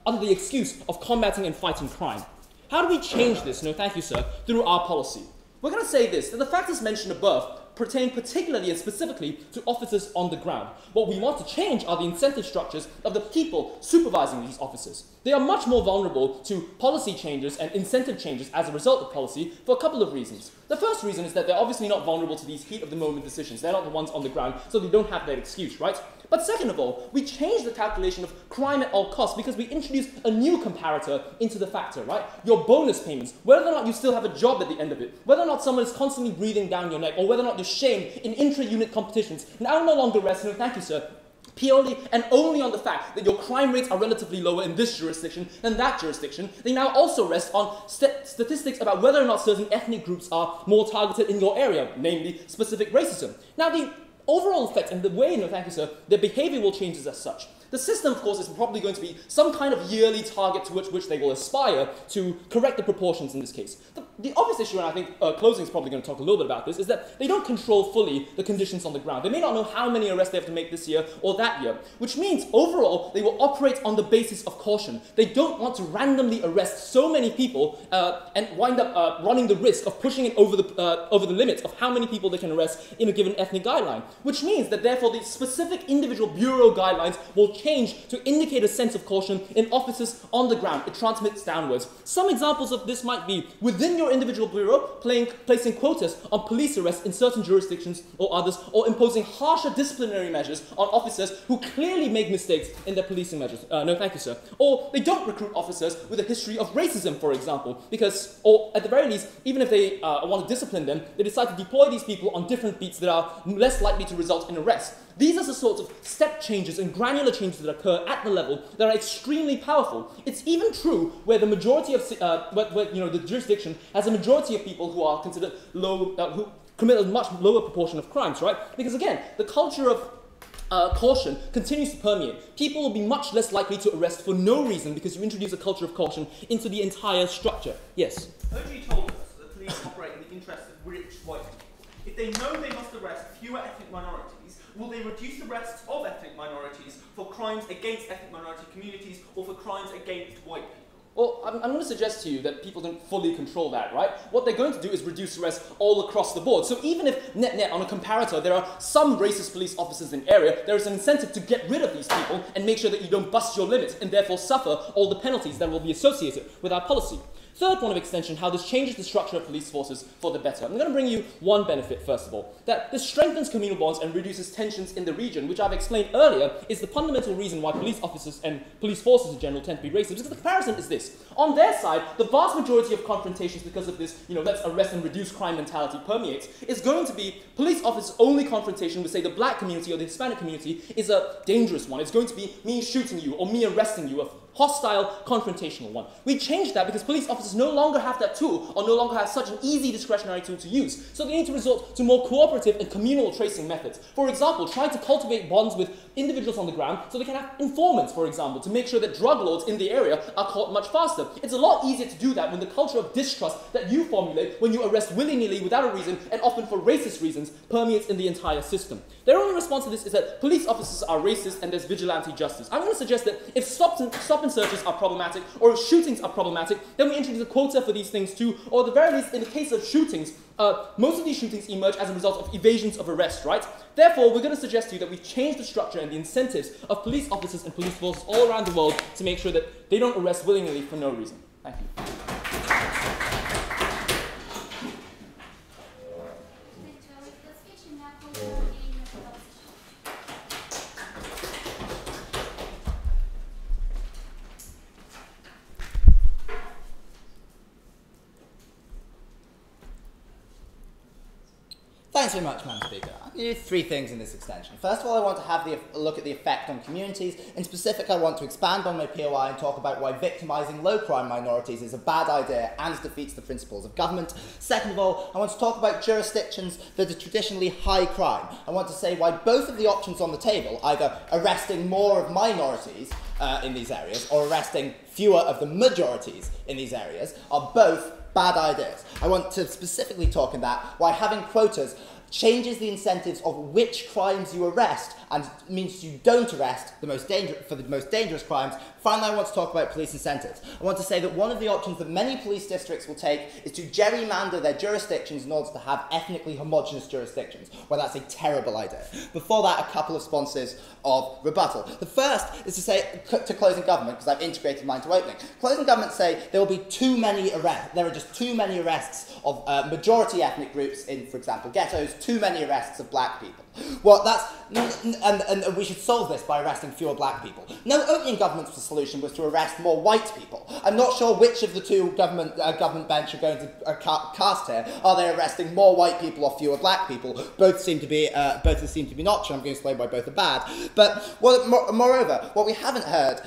under the excuse of combating and fighting crime. How do we change this, no thank you, sir, through our policy? We're going to say this, that the factors mentioned above pertain particularly and specifically to officers on the ground. What we want to change are the incentive structures of the people supervising these officers. They are much more vulnerable to policy changes and incentive changes as a result of policy for a couple of reasons. The first reason is that they're obviously not vulnerable to these heat-of-the-moment decisions. They're not the ones on the ground, so they don't have that excuse, right? But second of all, we change the calculation of crime at all costs because we introduce a new comparator into the factor, right? Your bonus payments, whether or not you still have a job at the end of it, whether or not someone is constantly breathing down your neck, or whether or not you're shamed in intra-unit competitions, now no longer rest, no thank you, sir, purely and only on the fact that your crime rates are relatively lower in this jurisdiction than that jurisdiction. They now also rest on statistics about whether or not certain ethnic groups are more targeted in your area, namely specific racism. Now, the overall effect and the way, no thank you, sir, their behavior will change as such. The system, of course, is probably going to be some kind of yearly target to which they will aspire to correct the proportions in this case. The obvious issue, and I think Closing is probably going to talk a little bit about this, is that they don't control fully the conditions on the ground. They may not know how many arrests they have to make this year or that year, which means overall they will operate on the basis of caution. They don't want to randomly arrest so many people and wind up running the risk of pushing it over the limits of how many people they can arrest in a given ethnic guideline, which means that therefore the specific individual bureau guidelines will change to indicate a sense of caution in officers on the ground. It transmits downwards. Some examples of this might be within your individual bureau placing quotas on police arrests in certain jurisdictions or others, or imposing harsher disciplinary measures on officers who clearly make mistakes in their policing measures. No, thank you, sir. Or they don't recruit officers with a history of racism, for example, because, or at the very least, even if they want to discipline them, they decide to deploy these people on different beats that are less likely to result in arrests. These are the sorts of step changes and granular changes that occur at the level that are extremely powerful. It's even true where the majority of, the jurisdiction has a majority of people who are considered low, who commit a much lower proportion of crimes, right? Because again, the culture of caution continues to permeate. People will be much less likely to arrest for no reason because you introduce a culture of caution into the entire structure. Yes? OG told us that the police operate in the interests of rich white people. If they know they must arrest fewer ethnic minorities, will they reduce arrests of ethnic minorities for crimes against ethnic minority communities or for crimes against white people? Well, I'm going to suggest to you that people don't fully control that, right? What they're going to do is reduce arrests all across the board. So even if net on a comparator there are some racist police officers in the area, there is an incentive to get rid of these people and make sure that you don't bust your limits and therefore suffer all the penalties that will be associated with our policy. Third point of extension, how this changes the structure of police forces for the better. I'm going to bring you one benefit, first of all, that this strengthens communal bonds and reduces tensions in the region, which I've explained earlier is the fundamental reason why police officers and police forces in general tend to be racist. Because the comparison is this. On their side, the vast majority of confrontations because of this, let's arrest and reduce crime mentality permeates, is going to be police officers' only confrontation with, say, the black community or the Hispanic community is a dangerous one. It's going to be me shooting you or me arresting you, a hostile, confrontational one. We changed that because police officers no longer have that tool or no longer have such an easy discretionary tool to use. So they need to resort to more cooperative and communal tracing methods. For example, trying to cultivate bonds with individuals on the ground so they can have informants, for example, to make sure that drug lords in the area are caught much faster. It's a lot easier to do that when the culture of distrust that you formulate when you arrest willy-nilly without a reason and often for racist reasons permeates in the entire system. Their only response to this is that police officers are racist and there's vigilante justice. I'm going to suggest that if stop stop and searches are problematic, or if shootings are problematic, then we introduce a quota for these things too, or at the very least, in the case of shootings, most of these shootings emerge as a result of evasions of arrest, right? Therefore, we're going to suggest to you that we change the structure and the incentives of police officers and police forces all around the world to make sure that they don't arrest willingly for no reason. Thank you. Thanks very much, Madam Speaker. I'm going to do three things in this extension. First of all, I want to have a look at the effect on communities. In specific, I want to expand on my POI and talk about why victimising low-crime minorities is a bad idea and defeats the principles of government. Second of all, I want to talk about jurisdictions that are traditionally high crime. I want to say why both of the options on the table, either arresting more of minorities in these areas or arresting fewer of the majorities in these areas, are both bad ideas. I want to specifically talk in that why having quotas changes the incentives of which crimes you arrest and means you don't arrest the most dangerous crimes. Finally, I want to talk about police incentives. I want to say that one of the options that many police districts will take is to gerrymander their jurisdictions in order to have ethnically homogenous jurisdictions. Well, that's a terrible idea. Before that, a couple of sponsors of rebuttal. The first is to say to closing government, because I've integrated mine to opening. Closing government say there will be too many arrests. There are just too many arrests of majority ethnic groups in, for example, ghettos. Too many arrests of black people. Well, and we should solve this by arresting fewer black people. No, opening government's solution was to arrest more white people. I'm not sure which of the two government bench are going to cast here. Are they arresting more white people or fewer black people? Both seem to be an option. I'm going to explain why both are bad. But moreover, what we haven't heard,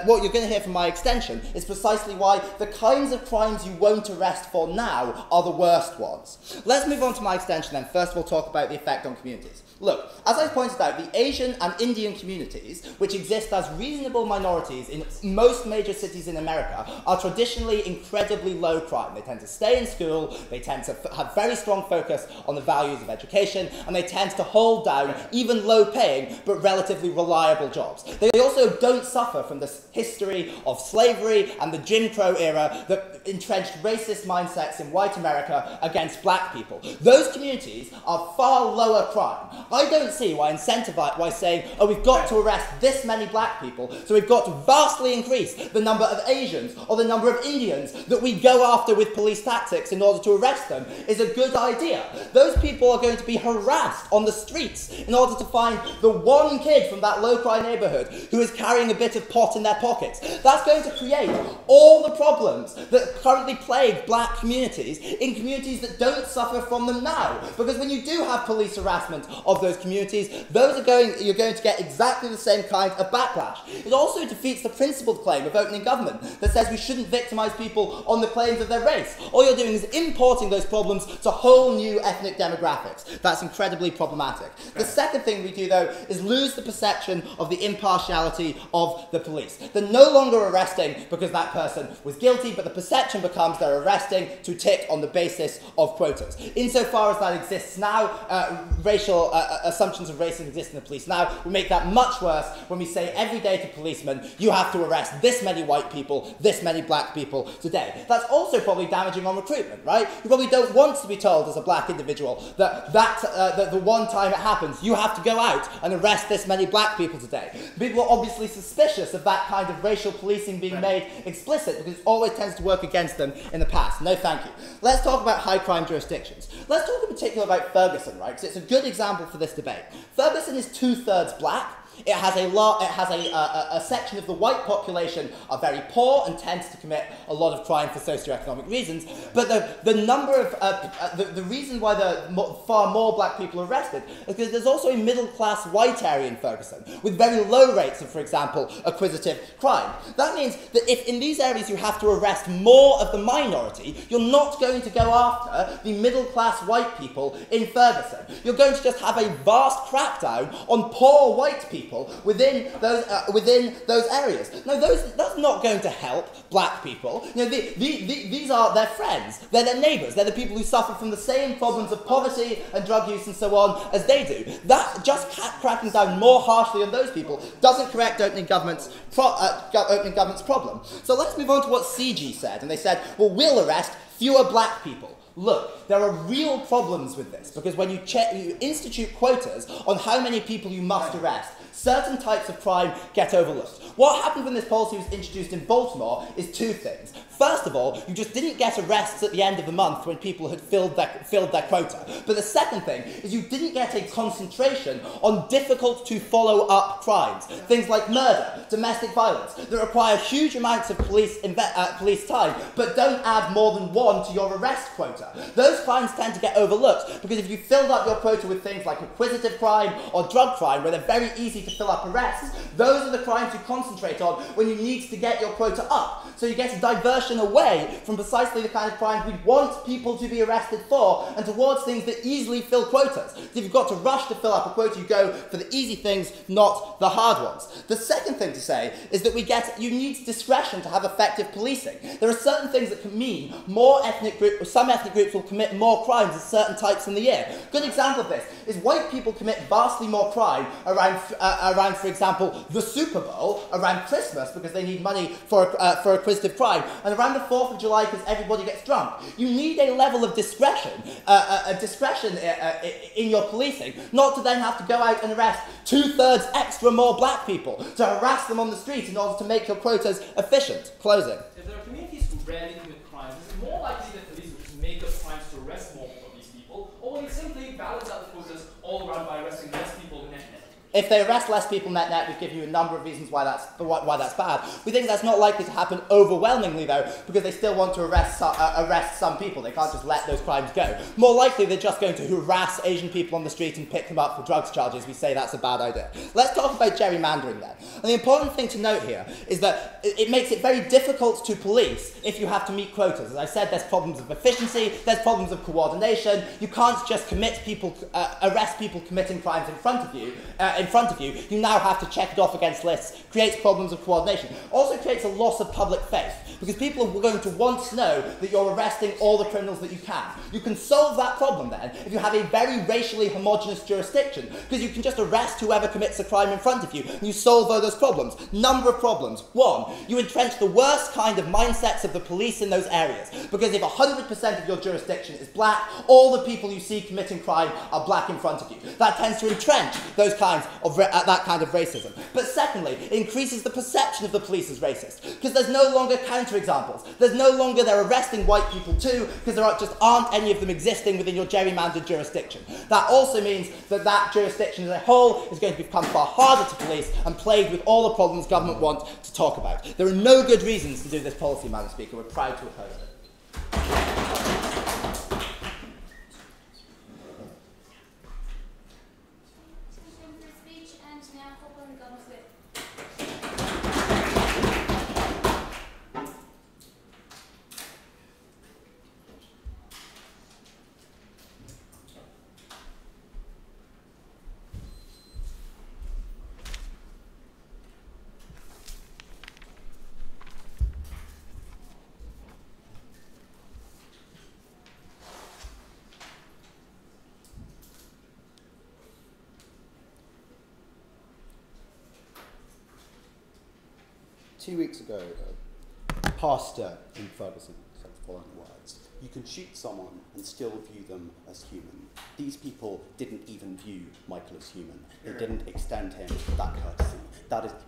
what you're going to hear from my extension, is precisely why the kinds of crimes you won't arrest for now are the worst ones. Let's move on to my extension then. First, we'll talk about the effect on communities. Look, as I pointed out, the Asian and Indian communities, which exist as reasonable minorities in most major cities in America, are traditionally incredibly low crime. They tend to stay in school, they tend to have very strong focus on the values of education, and they tend to hold down even low-paying but relatively reliable jobs. They also don't suffer from this history of slavery and the Jim Crow era that entrenched racist mindsets in white America against black people. Those communities are far lower crime. I don't see why saying, oh, we've got to arrest this many black people, so we've got to vastly increase the number of Asians or the number of Indians that we go after with police tactics in order to arrest them is a good idea. Those people are going to be harassed on the streets in order to find the one kid from that low-crime neighbourhood who is carrying a bit of pot in their pockets. That's going to create all the problems that currently plague black communities in communities that don't suffer from them now. Because when you do have police harassment of those communities, you're going to get exactly the same kind of backlash. It also defeats the principled claim of opening government that says we shouldn't victimise people on the claims of their race. All you're doing is importing those problems to whole new ethnic demographics. That's incredibly problematic. The second thing we do, though, is lose the perception of the impartiality of the police. They're no longer arresting because that person was guilty, but the perception becomes they're arresting to tick on the basis of quotas. Insofar as that exists now, racial assumptions of racism exist in the police now, we make that much worse when we say every day to policemen, you have to arrest this many white people, this many black people today. That's also probably damaging on recruitment, right? You probably don't want to be told as a black individual that the one time it happens, you have to go out and arrest this many black people today. People are obviously suspicious of that kind of racial policing being made explicit because it always tends to work against them in the past. No thank you. Let's talk about high crime jurisdictions. Let's talk in particular about Ferguson, right? Because it's a good example for this debate. Ferguson is 2/3 black. It has a section of the white population are very poor and tends to commit a lot of crime for socioeconomic reasons. But the reason why there are far more black people arrested is because there's also a middle-class white area in Ferguson with very low rates of, for example, acquisitive crime. That means that if in these areas you have to arrest more of the minority, you're not going to go after the middle-class white people in Ferguson. You're going to just have a vast crackdown on poor white people people within those areas. No, that's not going to help black people. You know, these are their friends, they're their neighbours, they're the people who suffer from the same problems of poverty and drug use and so on as they do. That just cracking down more harshly on those people doesn't correct opening government's problem. So let's move on to what CG said, and they said, well, we'll arrest fewer black people. Look, there are real problems with this, because when you institute quotas on how many people you must arrest, certain types of crime get overlooked. What happened when this policy was introduced in Baltimore is two things. First of all, you just didn't get arrests at the end of the month when people had filled their quota. But the second thing is you didn't get a concentration on difficult to follow up crimes. Things like murder, domestic violence, that require huge amounts of police time, but don't add more than one to your arrest quota. Those crimes tend to get overlooked because if you filled up your quota with things like acquisitive crime or drug crime, where they're very easy to fill up arrests, those are the crimes you concentrate on when you need to get your quota up. So you get a diversion away from precisely the kind of crimes we want people to be arrested for and towards things that easily fill quotas. So if you've got to rush to fill up a quota, you go for the easy things, not the hard ones. The second thing to say is that you need discretion to have effective policing. There are certain things that can mean some ethnic groups will commit more crimes at certain types in the year. A good example of this is white people commit vastly more crime around, for example, the Super Bowl, around Christmas because they need money for acquisitive crime, and around the 4th of July because everybody gets drunk. You need a level of discretion in your policing, not to then have to go out and arrest 2/3 extra more black people to harass them on the street in order to make your quotas efficient. Closing. If there are communities who rarely commit crimes, is it more likely that police will just make up crimes to arrest more of these people, or will you simply balance out the quotas all around by arresting less people net-net? If they arrest less people net-net, we've given you a number of reasons why that's bad. We think that's not likely to happen overwhelmingly, though, because they still want to arrest some people. They can't just let those crimes go. More likely, they're just going to harass Asian people on the street and pick them up for drugs charges. We say that's a bad idea. Let's talk about gerrymandering then. And the important thing to note here is that it makes it very difficult to police if you have to meet quotas. As I said, there's problems of efficiency, there's problems of coordination. You can't just arrest people committing crimes in front of you. You now have to check it off against lists, creates problems of coordination. Also creates a loss of public faith, because people are going to want to know that you're arresting all the criminals that you can. You can solve that problem then if you have a very racially homogenous jurisdiction, because you can just arrest whoever commits a crime in front of you, and you solve all those problems. Number of problems. One, you entrench the worst kind of mindsets of the police in those areas, because if 100% of your jurisdiction is black, all the people you see committing crime are black in front of you. That tends to entrench those kinds of that kind of racism. But secondly, it increases the perception of the police as racist, because there's no longer counterexamples. There's no longer they're arresting white people too, because there aren't any of them existing within your gerrymandered jurisdiction. That also means that jurisdiction as a whole is going to become far harder to police and plagued with all the problems government want to talk about. There are no good reasons to do this policy, Madam Speaker. We're proud to oppose it. Two weeks ago, a pastor in Ferguson said the following words: "You can shoot someone and still view them as human." These people didn't even view Michael as human. They didn't extend him that courtesy. That is the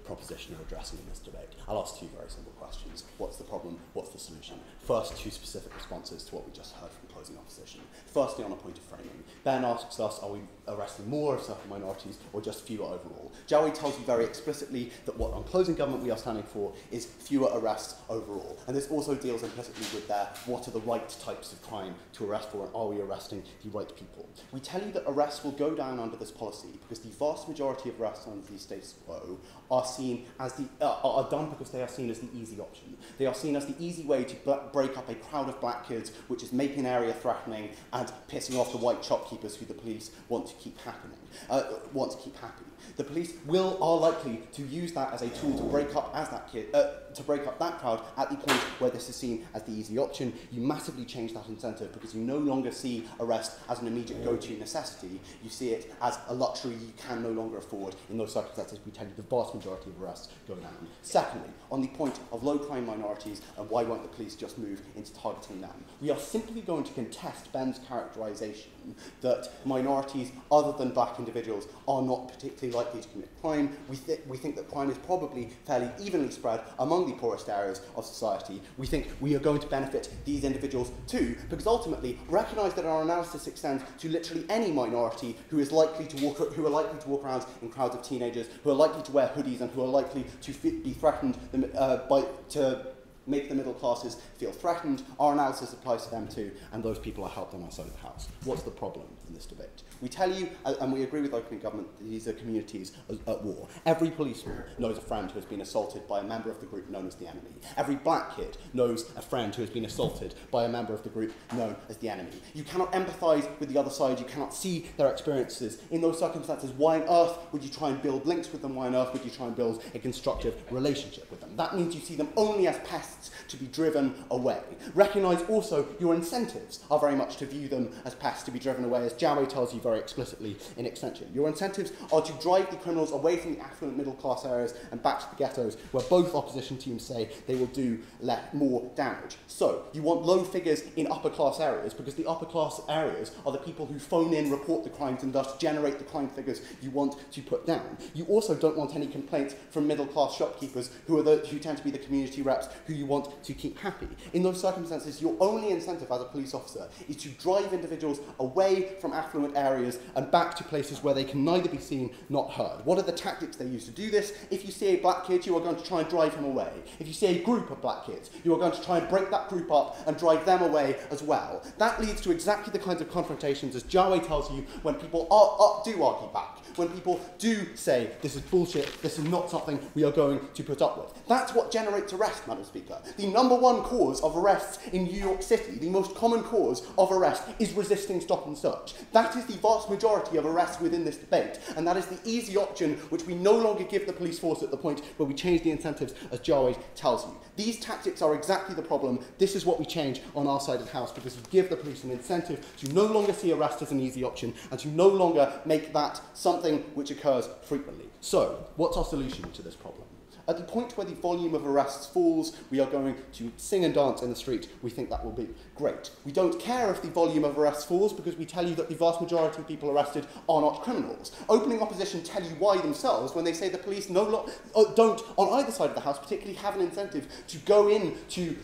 proposition we're addressing in this debate. I'll ask two very simple questions. What's the problem? What's the solution? First, two specific responses to what we just heard from closing opposition. Firstly, on a point of framing. Ben asks us, are we arresting more of certain minorities or just fewer overall? Jowie tells you very explicitly that what on closing government we are standing for is fewer arrests overall. And this also deals implicitly with what are the right types of crime to arrest for, and are we arresting the right people? We tell you that arrests will go down under this policy because the vast majority of arrests under the status quo are seen as are done because they are seen as the easy option. They are seen as the easy way to break up a crowd of black kids, which is making an area threatening and pissing off the white shopkeepers who the police want to keep happy. The police are likely to use that as a tool to break up that crowd at the point where this is seen as the easy option. You massively change that incentive because you no longer see arrest as an immediate go-to necessity. You see it as a luxury you can no longer afford. In those circumstances, we tell you the vast majority of arrests go down. Secondly, on the point of low-crime minorities and why won't the police just move into targeting them, we are simply going to contest Ben's characterisation that minorities other than black individuals are not particularly likely to commit crime. We think that crime is probably fairly evenly spread among the poorest areas of society. We think we are going to benefit these individuals too, because ultimately recognise that our analysis extends to literally any minority who are likely to walk around in crowds of teenagers, who are likely to wear hoodies and who are likely to be threatened to make the middle classes feel threatened. Our analysis applies to them too, and those people are helped on our side of the house. What's the problem in this debate? We tell you, and we agree with opening government, that these are communities at war. Every policeman knows a friend who has been assaulted by a member of the group known as the enemy. Every black kid knows a friend who has been assaulted by a member of the group known as the enemy. You cannot empathise with the other side, you cannot see their experiences. In those circumstances, why on earth would you try and build links with them? Why on earth would you try and build a constructive relationship with them? That means you see them only as pests to be driven away. Recognise also your incentives are very much to view them as pests to be driven away, as Jawe tells you very explicitly in Extension. Your incentives are to drive the criminals away from the affluent middle class areas and back to the ghettos, where both opposition teams say they will do more damage. So, you want low figures in upper class areas, because the upper class areas are the people who phone in, report the crimes, and thus generate the crime figures you want to put down. You also don't want any complaints from middle class shopkeepers who tend to be the community reps who you want to keep happy. In those circumstances, your only incentive as a police officer is to drive individuals away from affluent areas and back to places where they can neither be seen nor heard. What are the tactics they use to do this? If you see a black kid, you are going to try and drive him away. If you see a group of black kids, you are going to try and break that group up and drive them away as well. That leads to exactly the kinds of confrontations, as Jawe tells you, when people do argue back, when people do say, this is bullshit, this is not something we are going to put up with. That's what generates arrest, Madam Speaker. The number one cause of arrests in New York City, the most common cause of arrest, is resisting stop and search. That is the vast majority of arrests within this debate, and that is the easy option which we no longer give the police force at the point where we change the incentives, as Jawe tells you. These tactics are exactly the problem. This is what we change on our side of the house, because we give the police an incentive to no longer see arrest as an easy option and to no longer make that something which occurs frequently. So, what's our solution to this problem? At the point where the volume of arrests falls, we are going to sing and dance in the street. We think that will be great. We don't care if the volume of arrests falls, because we tell you that the vast majority of people arrested are not criminals. Opening opposition tell you why themselves when they say the police don't, on either side of the house, particularly have an incentive to go into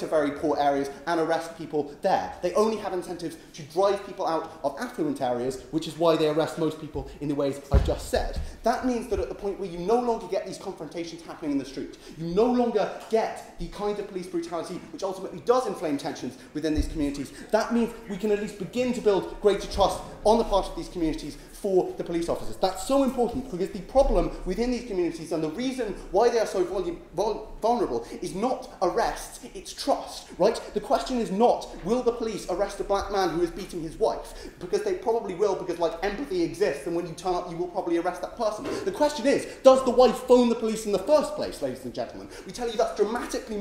very poor areas and arrest people there. They only have incentives to drive people out of affluent areas, which is why they arrest most people in the ways I've just said. That means that at the point where you no longer get these confrontations happening in the street, you no longer get the kind of police brutality which ultimately does inflame tensions within these communities. That means we can at least begin to build greater trust on the part of these communities for the police officers. That's so important, because the problem within these communities and the reason why they are so vulnerable is not arrests, it's trust, right? The question is not, will the police arrest a black man who is beating his wife? Because they probably will, because like empathy exists, and when you turn up you will probably arrest that person. The question is, does the wife phone the police in the first place, ladies and gentlemen? We tell you that's dramatically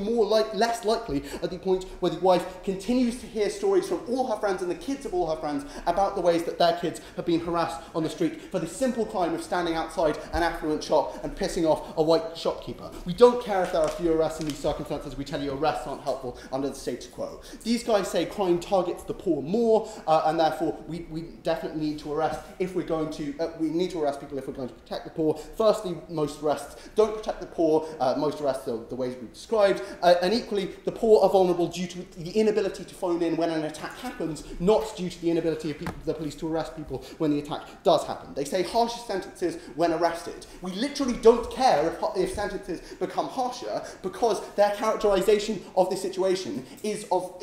less likely at the point where the wife continues to hear stories from all her friends and the kids of all her friends about the ways that their kids have been harassed on the street for the simple crime of standing outside an affluent shop and pissing off a white shopkeeper. We don't care if there are few arrests in these circumstances. We tell you arrests aren't helpful under the status quo. These guys say crime targets the poor more, and therefore we definitely need to arrest if we're going to. We need to arrest people if we're going to protect the poor. Firstly, most arrests don't protect the poor. Most arrests are the ways we've described, and equally, the poor are vulnerable due to the inability to phone in when an attack happens, not due to the inability of the police to arrest people when the attack does happen. They say harsher sentences when arrested. We literally don't care if sentences become harsher, because their characterization of the situation is of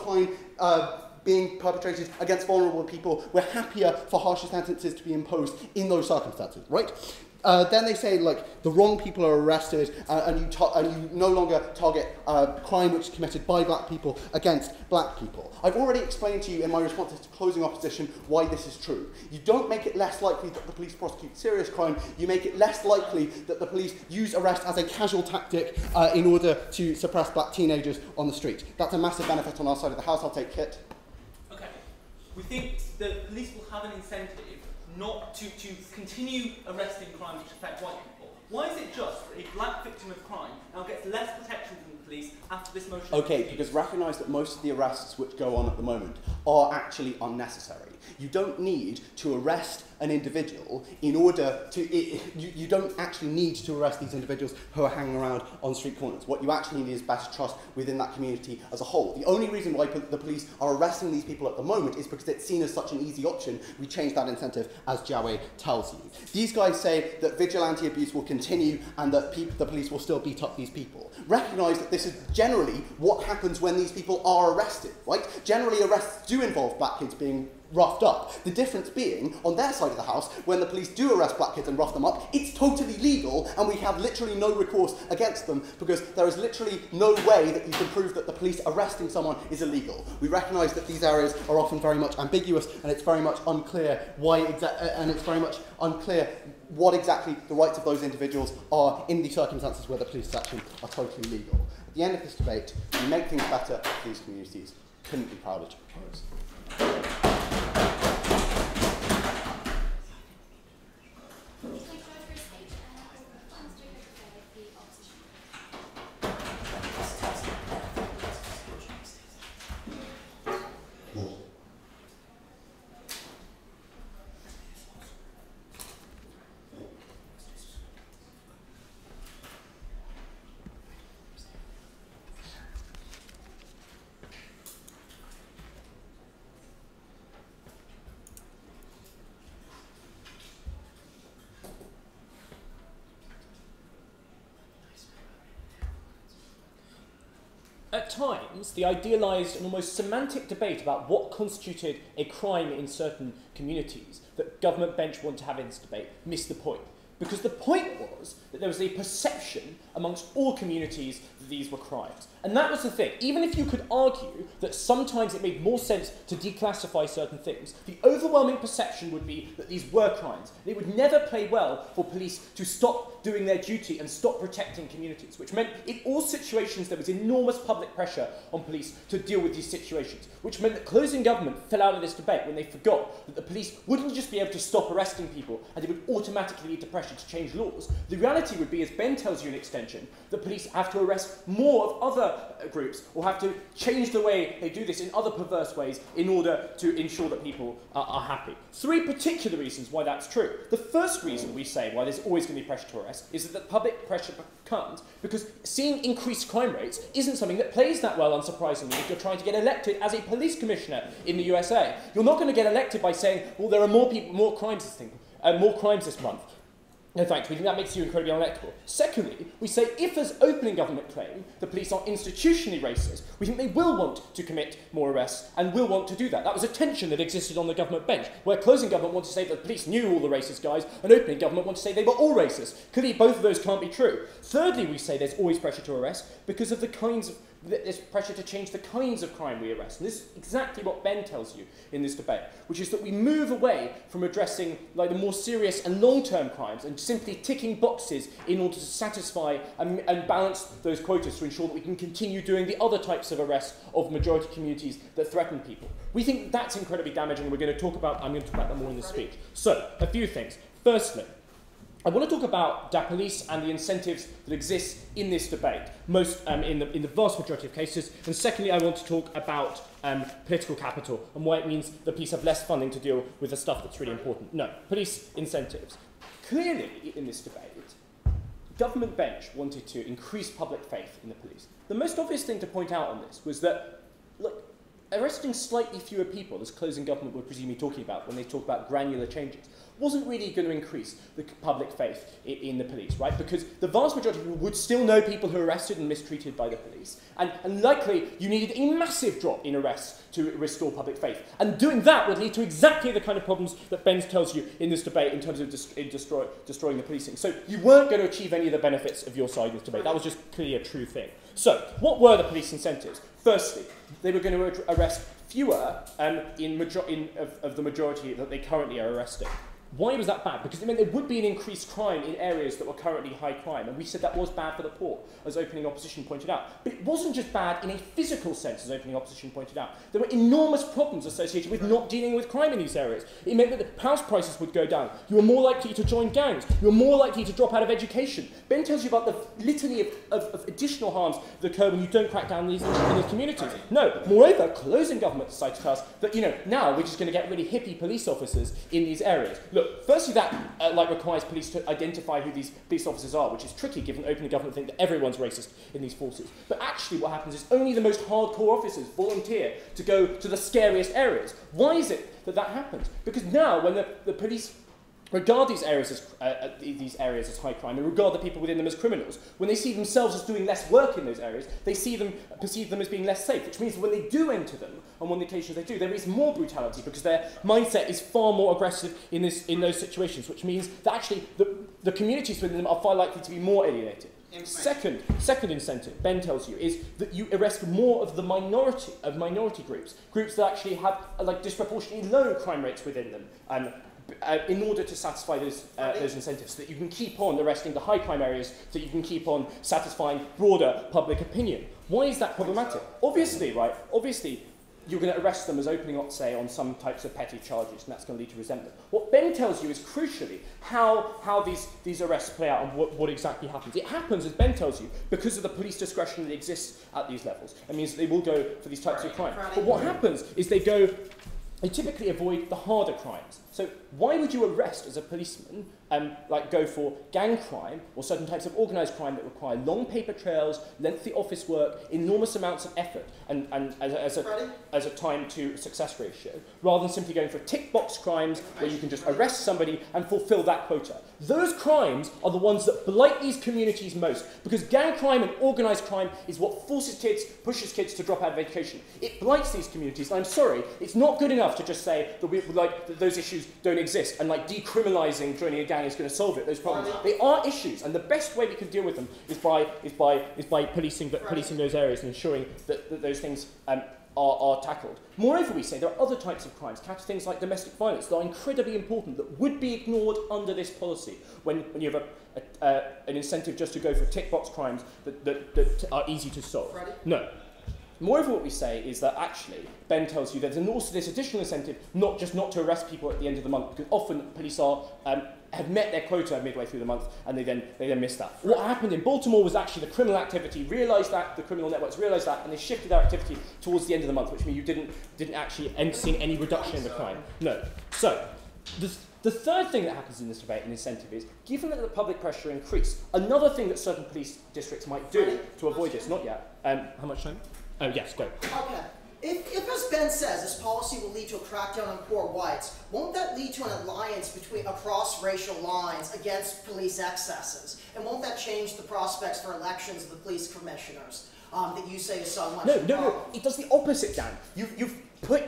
crime being perpetrated against vulnerable people. We're happier for harsher sentences to be imposed in those circumstances, right? then they say, like, the wrong people are arrested, and you no longer target crime which is committed by black people against black people. I've already explained to you in my responses to closing opposition why this is true. You don't make it less likely that the police prosecute serious crime, you make it less likely that the police use arrest as a casual tactic in order to suppress black teenagers on the street. That's a massive benefit on our side of the house. I'll take Kit. Okay. We think the police will have an incentive not to continue arresting crimes which affect white people. Why is it just that a black victim of crime now gets less protection from the police after this motion? Okay, because recognise that most of the arrests which go on at the moment are actually unnecessary. You don't need to arrest an individual in order to... You don't actually need to arrest these individuals who are hanging around on street corners. What you actually need is better trust within that community as a whole. The only reason why the police are arresting these people at the moment is because it's seen as such an easy option. We change that incentive, as Jawed tells you. These guys say that vigilante abuse will continue and that the police will still beat up these people. Recognise that this is generally what happens when these people are arrested, right? Generally, arrests do involve black kids being roughed up. The difference being, on their side of the house, when the police do arrest black kids and rough them up, it's totally legal and we have literally no recourse against them because there is literally no way that you can prove that the police arresting someone is illegal. We recognise that these areas are often very much ambiguous and it's very much unclear what exactly the rights of those individuals are in the circumstances where the police action are totally legal. At the end of this debate, we make things better for these communities. Couldn't be prouder to propose. At times, the idealised and almost semantic debate about what constituted a crime in certain communities that government bench want to have in this debate missed the point. Because the point was that there was a perception amongst all communities that these were crimes. And that was the thing. Even if you could argue that sometimes it made more sense to declassify certain things, the overwhelming perception would be that these were crimes. And it would never play well for police to stop doing their duty and stop protecting communities, which meant in all situations there was enormous public pressure on police to deal with these situations, which meant that closing government fell out of this debate when they forgot that the police wouldn't just be able to stop arresting people and it would automatically lead to pressure to change laws. The reality would be, as Ben tells you in extension, that police have to arrest more of other groups or have to change the way they do this in other perverse ways in order to ensure that people are happy. Three particular reasons why that's true. The first reason we say why there's always going to be pressure to arrest is that the public pressure comes because seeing increased crime rates isn't something that plays that well, unsurprisingly, if you're trying to get elected as a police commissioner in the USA. You're not going to get elected by saying, well, there are more crimes this month. No thanks, we think that makes you incredibly unelectable. Secondly, we say if, as opening government claim, the police are institutionally racist, we think they will want to commit more arrests and will want to do that. That was a tension that existed on the government bench, where closing government wanted to say that the police knew all the racist guys, and opening government wanted to say they were all racist. Clearly, both of those can't be true. Thirdly, we say there's always pressure to arrest because of the kinds of there's pressure to change the kinds of crime we arrest. And this is exactly what Ben tells you in this debate, which is that we move away from addressing like the more serious and long-term crimes and simply ticking boxes in order to satisfy and balance those quotas to ensure that we can continue doing the other types of arrests of majority communities that threaten people. We think that's incredibly damaging, and I'm going to talk about that more in this speech. So, a few things. Firstly, I want to talk about da police and the incentives that exist in this debate, most in the vast majority of cases. And secondly, I want to talk about political capital and why it means the police have less funding to deal with the stuff that's really important. No, police incentives. Clearly, in this debate, government bench wanted to increase public faith in the police. The most obvious thing to point out on this was that, look, arresting slightly fewer people, as closing government would presume be talking about when they talk about granular changes, wasn't really going to increase the public faith in the police, right? Because the vast majority of people would still know people who are arrested and mistreated by the police, And likely you needed a massive drop in arrests to restore public faith. And doing that would lead to exactly the kind of problems that Ben tells you in this debate in terms of destroying the policing. So you weren't going to achieve any of the benefits of your side in this debate. That was just clearly a true thing. So what were the police incentives? Firstly, they were going to arrest fewer of the majority that they currently are arresting. Why was that bad? Because it meant there would be an increased crime in areas that were currently high crime, and we said that was bad for the poor, as opening opposition pointed out. But it wasn't just bad in a physical sense, as opening opposition pointed out. There were enormous problems associated with not dealing with crime in these areas. It meant that the house prices would go down. You were more likely to join gangs. You were more likely to drop out of education. Ben tells you about the litany of additional harms that occur when you don't crack down in these communities. No, moreover, closing government decided to tell us that, now we're just going to get really hippie police officers in these areas. Look, firstly, that requires police to identify who these police officers are, which is tricky given opening government think that everyone's racist in these forces. But actually what happens is only the most hardcore officers volunteer to go to the scariest areas. Why is it that happens? Because now when the police regard these areas as high crime and regard the people within them as criminals, when they see themselves as doing less work in those areas, they perceive them as being less safe, which means that when they do enter them, on one occasion they do, there is more brutality because their mindset is far more aggressive in those situations, which means that actually the communities within them are far likely to be more alienated. Second incentive, Ben tells you, is that you arrest more of the minority groups that actually have disproportionately low crime rates within them. In order to satisfy those incentives, so that you can keep on arresting the high crime areas, so you can keep on satisfying broader public opinion. Why is that problematic? Obviously, you're going to arrest them as opening up, say, on some types of petty charges, and that's going to lead to resentment. What Ben tells you is crucially how these arrests play out and what exactly happens. It happens, as Ben tells you, because of the police discretion that exists at these levels. It means that they will go for these types of crime. But what happens is they typically avoid the harder crimes. So why would you arrest as a policeman, go for gang crime or certain types of organised crime that require long paper trails, lengthy office work, enormous amounts of effort, and as a time to success ratio, rather than simply going for tick box crimes where you can just arrest somebody and fulfil that quota? Those crimes are the ones that blight these communities most, because gang crime and organised crime is what pushes kids to drop out of education. It blights these communities, and I'm sorry, it's not good enough to just say that those issues don't exist and decriminalising joining a gang is going to solve those problems. They are issues, and the best way we can deal with them is by policing those areas and ensuring that those things are tackled. Moreover, we say there are other types of crimes, things like domestic violence, that are incredibly important, that would be ignored under this policy when you have an incentive just to go for tick box crimes that are easy to solve. No. Moreover, what we say is that actually, Ben tells you there's also this additional incentive not to arrest people at the end of the month, because often police have met their quota midway through the month and they then miss that. What happened in Baltimore was actually the criminal activity realised that, the criminal networks realised that, and they shifted their activity towards the end of the month, which means you didn't actually end seeing any reduction in the crime. No. So, the third thing that happens in this debate and incentive is, given that the public pressure increased, another thing that certain police districts might do to avoid this, not yet. How much time? Oh, yes, go. Okay. If, as Ben says, this policy will lead to a crackdown on poor whites, won't that lead to an alliance across racial lines against police excesses? And won't that change the prospects for elections of the police commissioners that you say is so much? No. It does the opposite, Dan. You've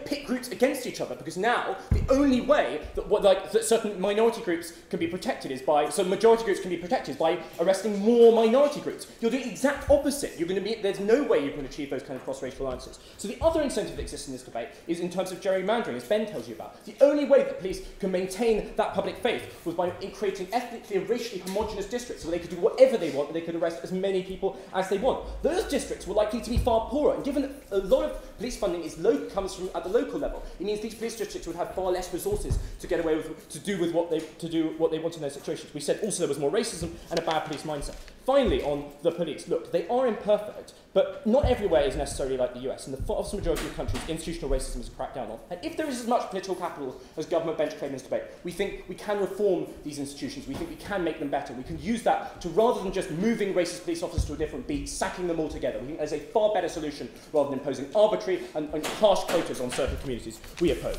pit groups against each other, because now the only way that certain minority groups can be protected is majority groups can be protected by arresting more minority groups. You're doing the exact opposite. There's no way you can achieve those kind of cross-racial alliances. So the other incentive that exists in this debate is in terms of gerrymandering, as Ben tells you about. The only way that police can maintain that public faith was by creating ethnically and racially homogenous districts, so they could do whatever they want and they could arrest as many people as they want. Those districts were likely to be far poorer, and given that a lot of police funding comes from at the local level, it means these police districts would have far less resources to get away with, to do what they want in those situations. We said also there was more racism and a bad police mindset. Finally, on the police, look, they are imperfect, but not everywhere is necessarily like the US. In the vast majority of countries, institutional racism is cracked down on. And if there is as much political capital as government bench claim in this debate, we think we can reform these institutions. We think we can make them better. We can use that to, rather than just moving racist police officers to a different beat, sacking them all together. We think there's a far better solution rather than imposing arbitrary and harsh quotas on certain communities. We oppose.